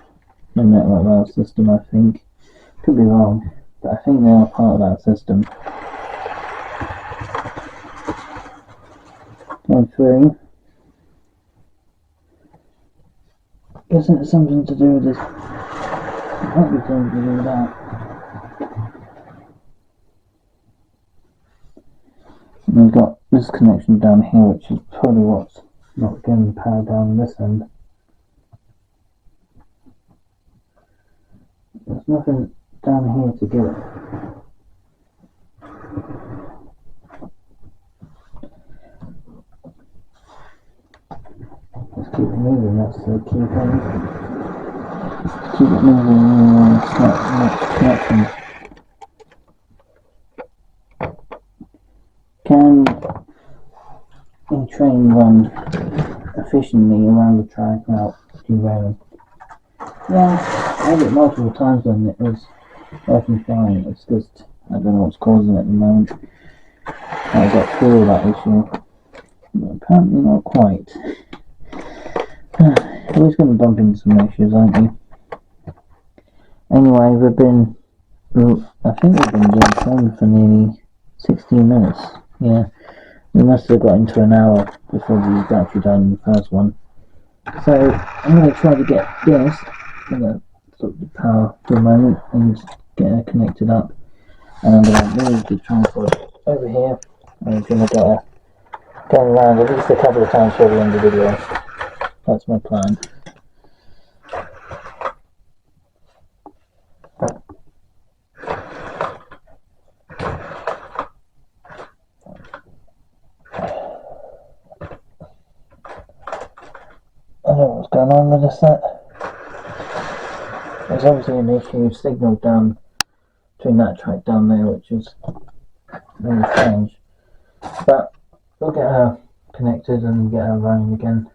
the Network Rail system, I think. Could be wrong, but I think they are part of that system. Going through. Guessing it's something to do with this. It might be something to do with that. And we've got this connection down here, which is probably what's not getting power down this end. There's nothing down here to give it. Just keep it moving, that's the key thing. Keep it moving, connections. Can a train run efficiently around the track without derailing? Yeah, I had it multiple times when it was working fine. It's just, I don't know what's causing it at the moment. I got through that issue, but apparently not quite. Always going to bump into some issues, aren't you? Anyway, I think we've been doing film for nearly 16 minutes. Yeah, we must have got into an hour before we actually done the first one. So I'm going to try to get this, I'm going to sort the power for a moment and get her connected up. And I'm going to move the tripod over here, and I'm going to get her going around at least a couple of times for the end of the video. That's my plan. I don't know what's going on with this set. There's obviously an issue signal down between that track down there, which is very strange. But we'll get her connected and get her running again.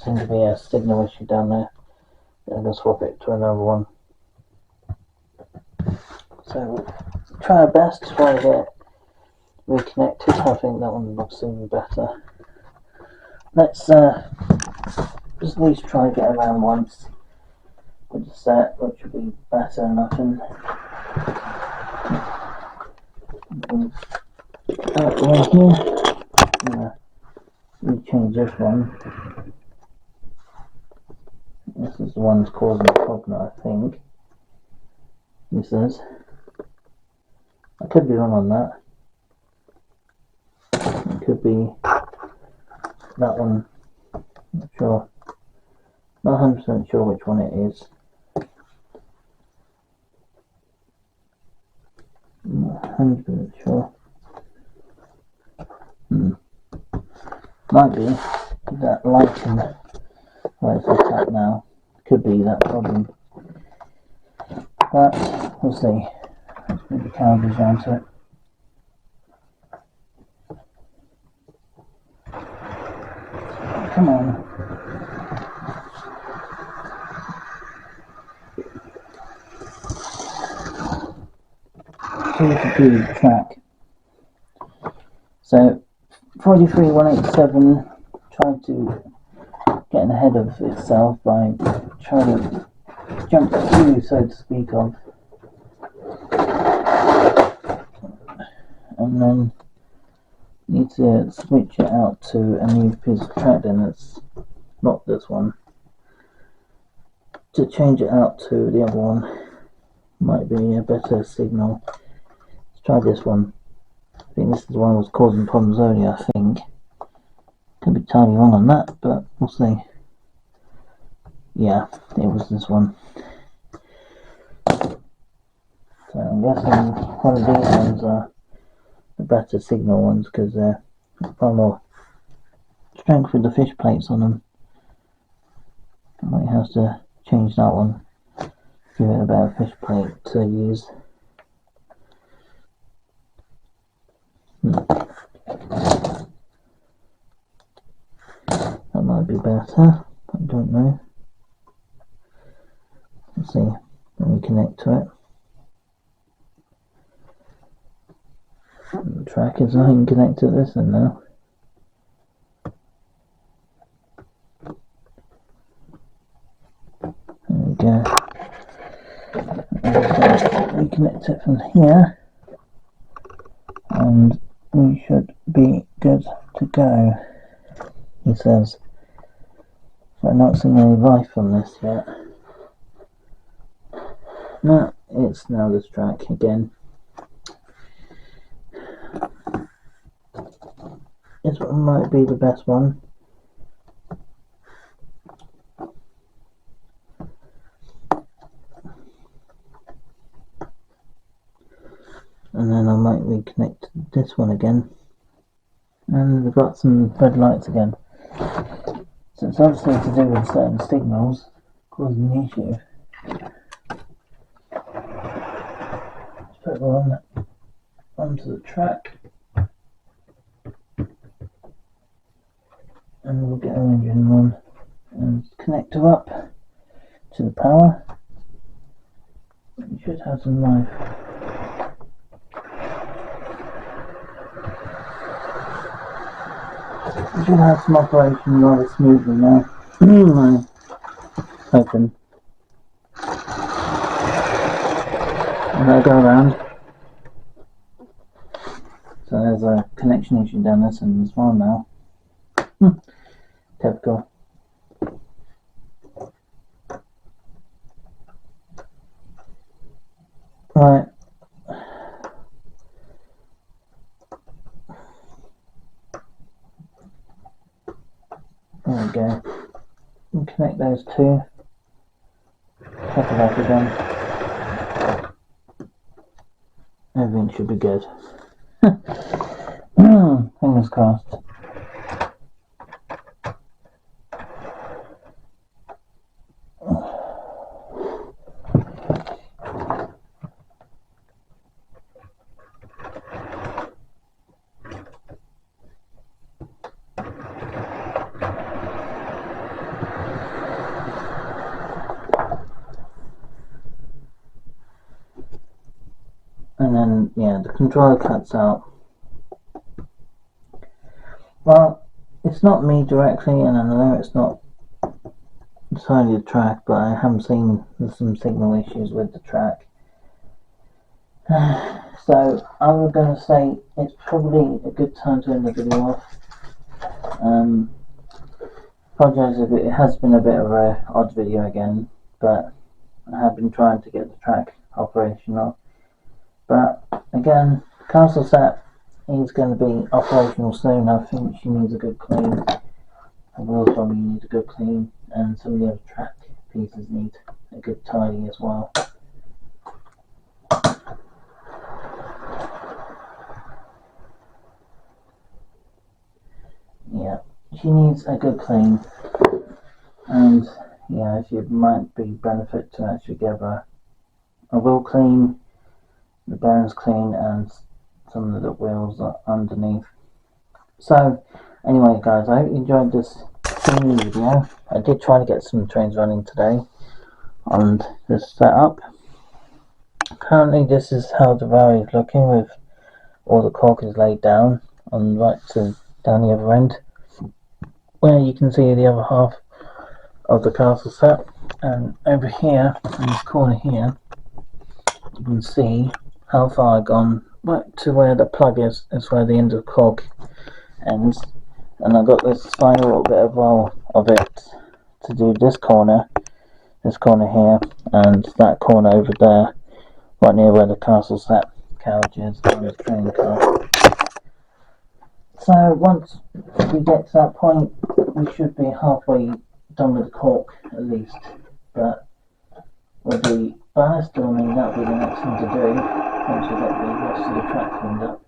Seems to be a signal issue down there. I'm going to swap it to another one. So try our best to try to get reconnected. I think that one looks even better. Let's just at least try to get around once with the set, which will be better than nothing. Right here. We change this one. This is the one that's causing the problem, I think. This is. I could be wrong on that. It could be that one. Not sure. Not 100% sure which one it is. Not 100% sure. Might be that lighting where it's set up now. Could be that problem. But we'll see. Let's move the cameras around to it. Come on. Here's the good track. So 43187 tried to get ahead of itself by trying to jump through, so to speak, of, and then need to switch it out to a new piece of track. Then it's not this one. To change it out to the other one might be a better signal. Let's try this one. I think this is the one that was causing problems earlier, I think. Could be totally wrong on that, but we'll see. Yeah, it was this one. So I'm guessing one of these ones are the better signal ones because they're far more strength with the fish plates on them. I might have to change that one. Give it a better fish plate to use. That might be better. I don't know. Let's see. Let me connect to it. The track is I can connect to this one now. There we go. Reconnect it from here, and we should be good to go. He says. So I'm not seeing any life on this yet. No, it's now this track again. This one might be the best one. And then I might reconnect this one again. And we've got some red lights again. So it's obviously to do with certain signals causing the issue. Let's put it on onto the track. And we'll get an engine on and connect her up to the power. We should have some life. We should have some operation rather smoothly now. I'm hoping. And I'll go around. So there's a connection issue down this end as well now. Typical. Right. There we go. We'll connect those two. Top it up again. Everything should be good. Fingers crossed. and then yeah, the controller cuts out. Well, it's not me directly, and I know it's not entirely the track, but I have seen there's some signal issues with the track. So I'm going to say it's probably a good time to end the video off. Apologise if it has been a bit of an odd video again, but I have been trying to get the track operational. But again, Castle Set is going to be operational soon. I think she needs a good clean. The wheels probably need a good clean, and some of the other track pieces need a good tidy as well. Yeah, she needs a good clean, and yeah, it might be benefit to actually give her a wheel clean, the bearings clean, and some of the wheels are underneath. So anyway guys, I hope you enjoyed this video. I did try to get some trains running today on this setup. Currently this is how the Rally is looking, with all the cork is laid down on right to down the other end, where you can see the other half of the Castle Set. And over here in this corner here, you can see how far I've gone right to where the plug is where the end of the cork ends. And I've got this final little bit of roll of it to do this corner here, and that corner over there, right near where the Castle Set carriage is on the train car. So once we get to that point, we should be halfway done with the cork at least. But with the ballast, I mean, that'll be the next thing to do once we get the rest of the track cleaned up.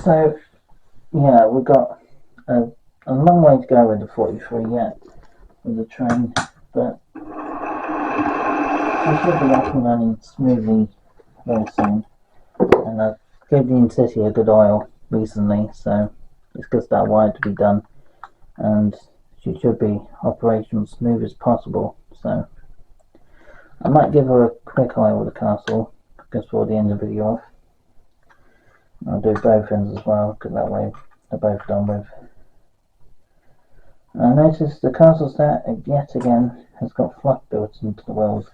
So yeah, we've got a long way to go with the 43 yet with the train, but we should be up and running smoothly very soon. And I've given the Intercity a good oil recently, so it's just that wire to be done, and she should be operational smooth as possible. So I might give her a quick oil with the Castle just for the end of the video off. I'll do both ends as well, because that way they're both done with. I noticed the Castle Set yet again has got fluff built into the wheels.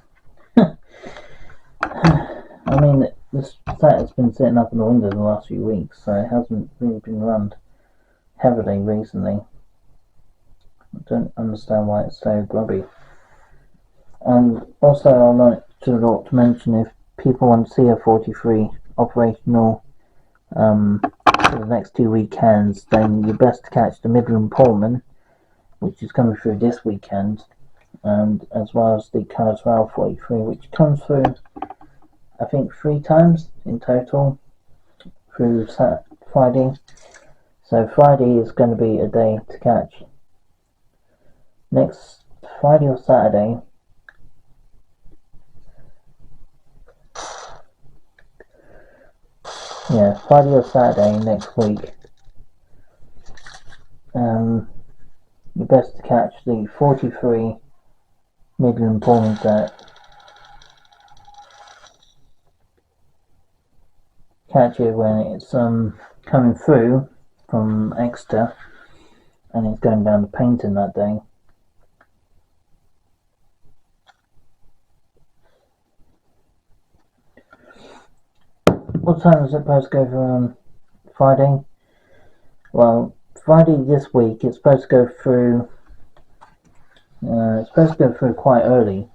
I mean, this set has been sitting up in the window the last few weeks, so it hasn't really been run heavily recently. I don't understand why it's so grubby. And also I'd like to mention, if people want to see a 43 operational for the next 2 weekends, then you're best to catch the Midland Pullman, which is coming through this weekend, and as well as the Carousel 43, which comes through I think 3 times in total through Friday. So Friday is going to be a day to catch. Next Friday or Saturday, yeah, Friday or Saturday next week, you're best to catch the 43 Midland Pullman set. Catch it when it's coming through from Exeter and it's going down to Paignton that day. What time is it supposed to go through on Friday? Well, Friday this week it's supposed to go through. It's supposed to go through quite early.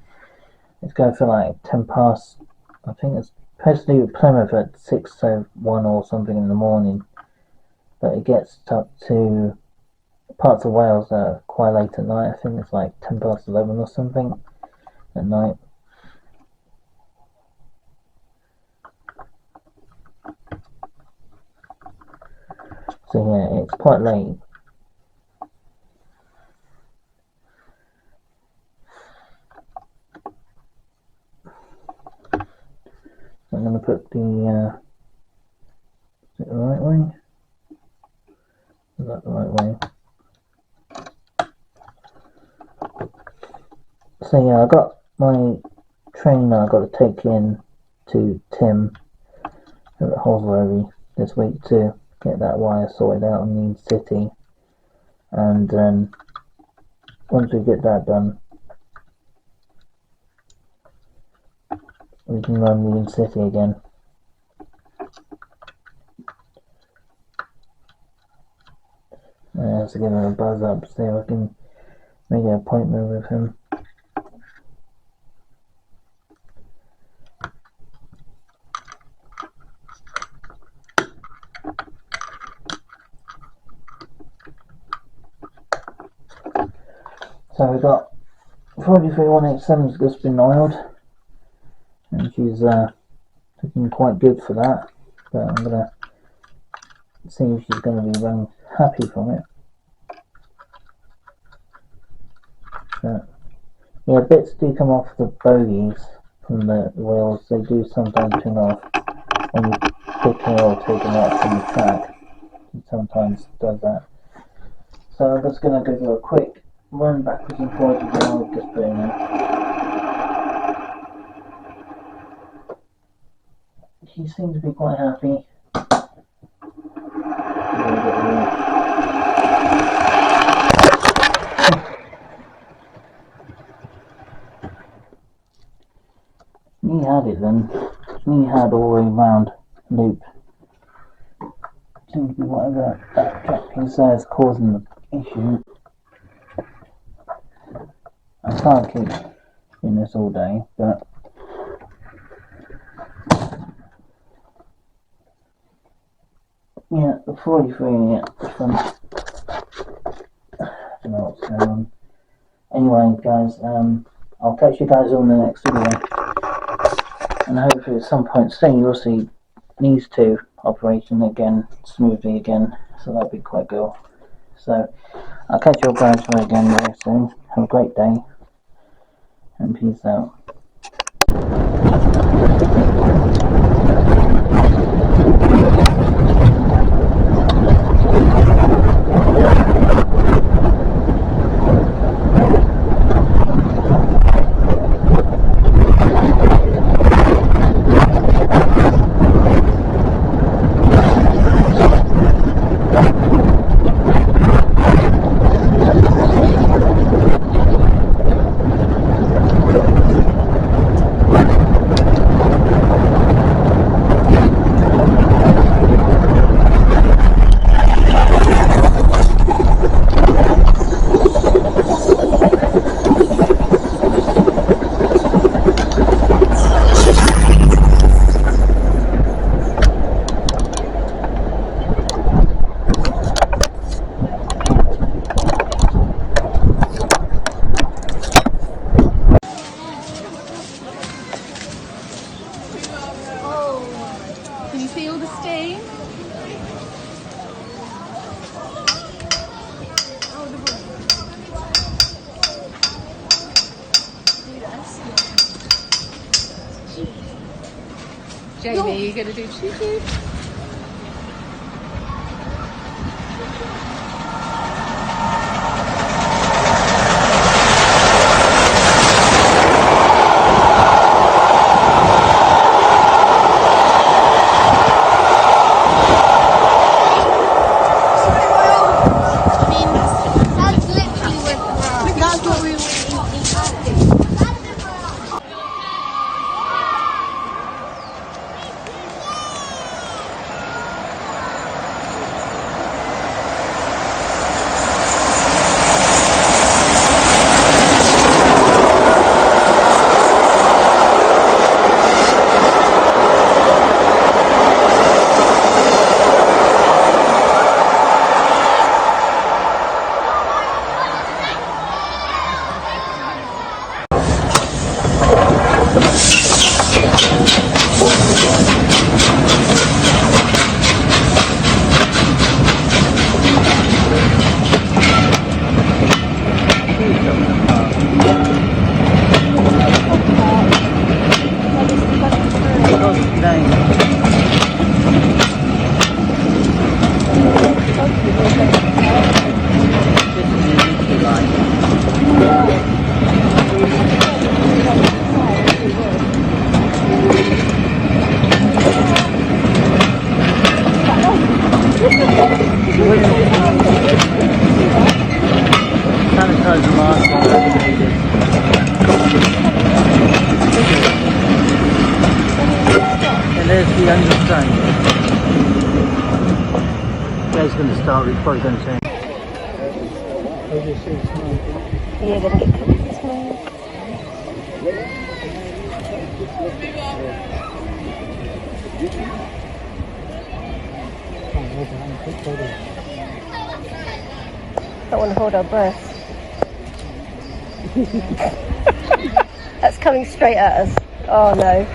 It's going for like 10 past. I think it's supposed to leave Plymouth at 6:01 or something in the morning, but it gets up to parts of Wales that are quite late at night. I think it's like 10 past 11 or something at night. So yeah, it's quite late. So I'm going to put the is it the right way? Is that the right way? So yeah, I got my trainer. I got to take in to Tim at Holsworthy this week to get that wire sorted out in Lean City, and then once we get that done, we can run Lean City again. I have to give him a buzz up, see if I can make an appointment with him. So we got 43187's just been oiled, and she's looking quite good for that. But I'm gonna see if she's gonna be running happy from it. But yeah, bits do come off the bogies from the wheels. They do sometimes ping off when you pick it or take them out from the track. It sometimes does that. So I'm just gonna give her a quick run backwards and forwards with the oil just putting in. She seems to be quite happy. He had it then. He had all the way round loop. Seems to be whatever that track piece there is causing the issue. I can't keep doing this all day, but yeah, the 43 at the front. I don't know what's going on. Anyway, guys, I'll catch you guys on the next video. And hopefully at some point soon you'll see these two operating again smoothly again. So that'll be quite good. So I'll catch you guys again very soon. Have a great day. And peace out. Can you see all the steam? Jamie, you're going to do choo-choo? is going to start, it's probably going to change. You're going to get this one. Don't want to hold our breath. That's coming straight at us. Oh no.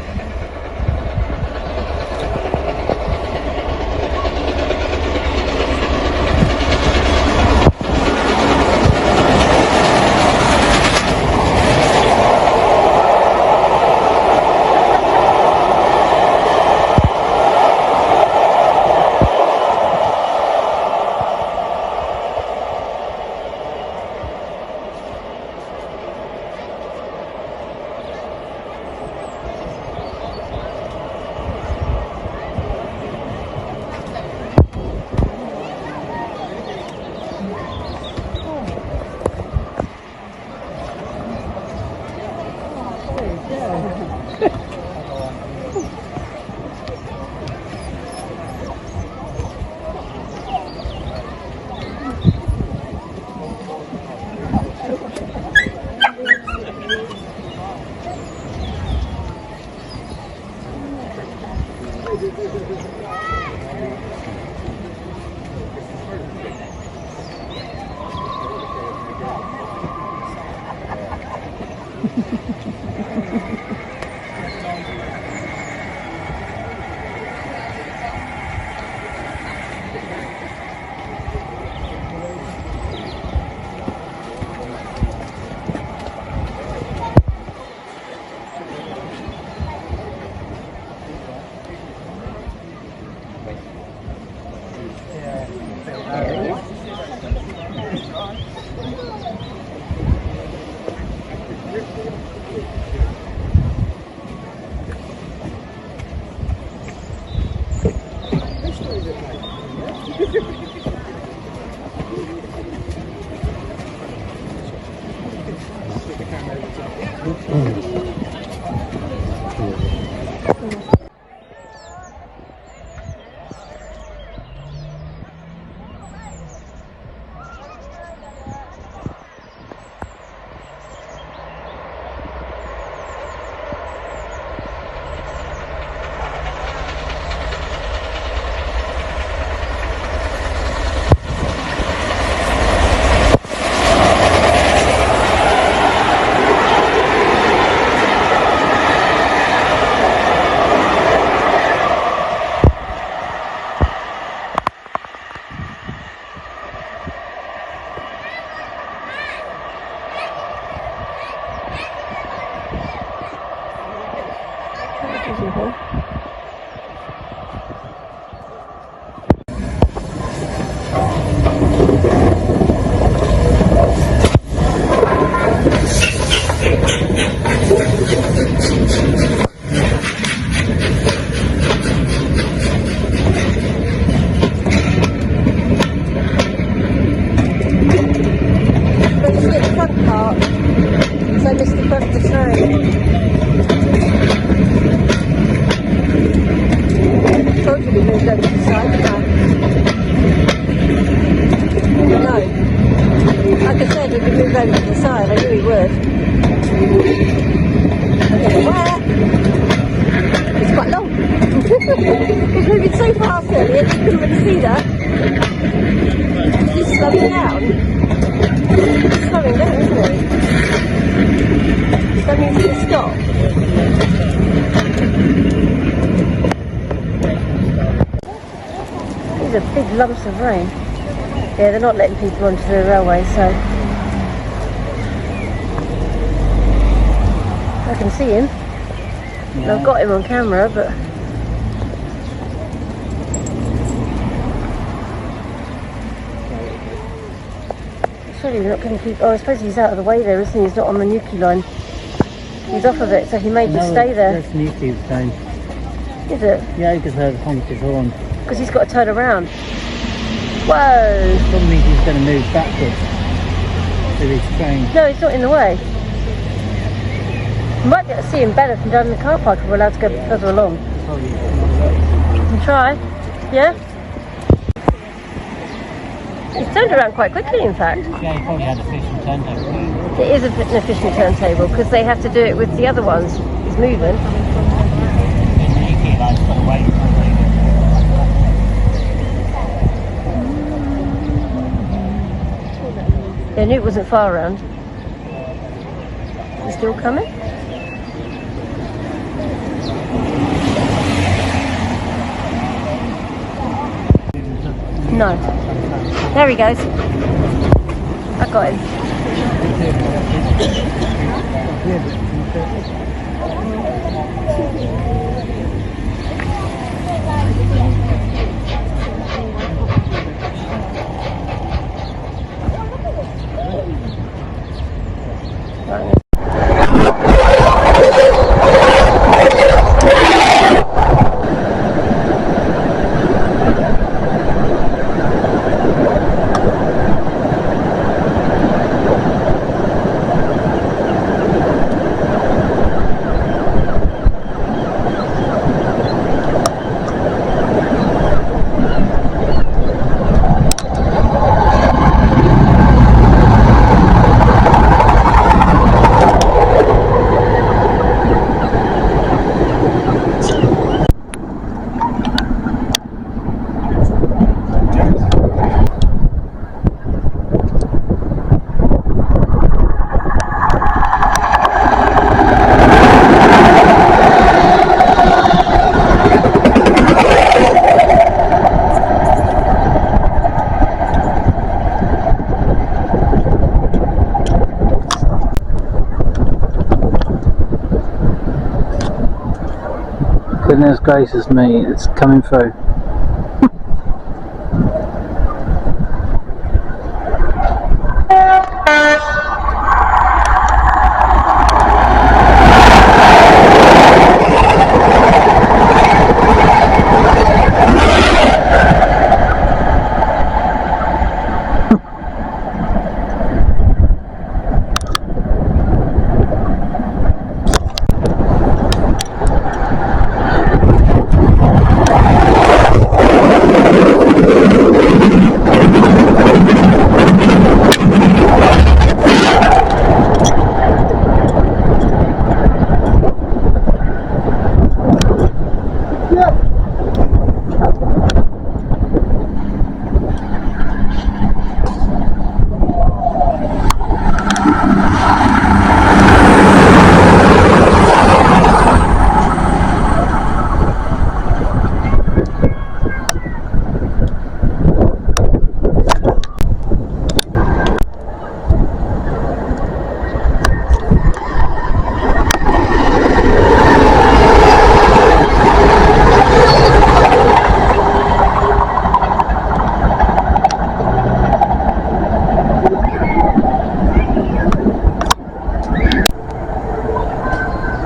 Lumps of rain. Yeah, they're not letting people onto the railway, so I can see him. Yeah. I've got him on camera, but surely we're not going to keep. Oh, I suppose he's out of the way there, isn't he? He's not on the Newquay line. He's off of it, so he may just stay there. That's Newquay's time. Is it? Yeah, because I've honked his horn. Because he's got to turn around. Whoa! That means he's going to move backwards with his train. No, he's not in the way. You might be able to see him better from down in the car park if we're allowed to go further along. Oh, yeah. You can try, yeah? It's turned around quite quickly, in fact. Yeah, he probably had a efficient turntable. It is an efficient turntable because they have to do it with the other ones. It's moving. In the UK, that's got to wait until they They knew it wasn't far around. It's still coming? No. There he goes. I got him. Goodness gracious me, it's coming through.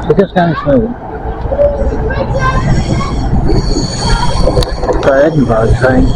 We're just going smooth. The Edinburgh train.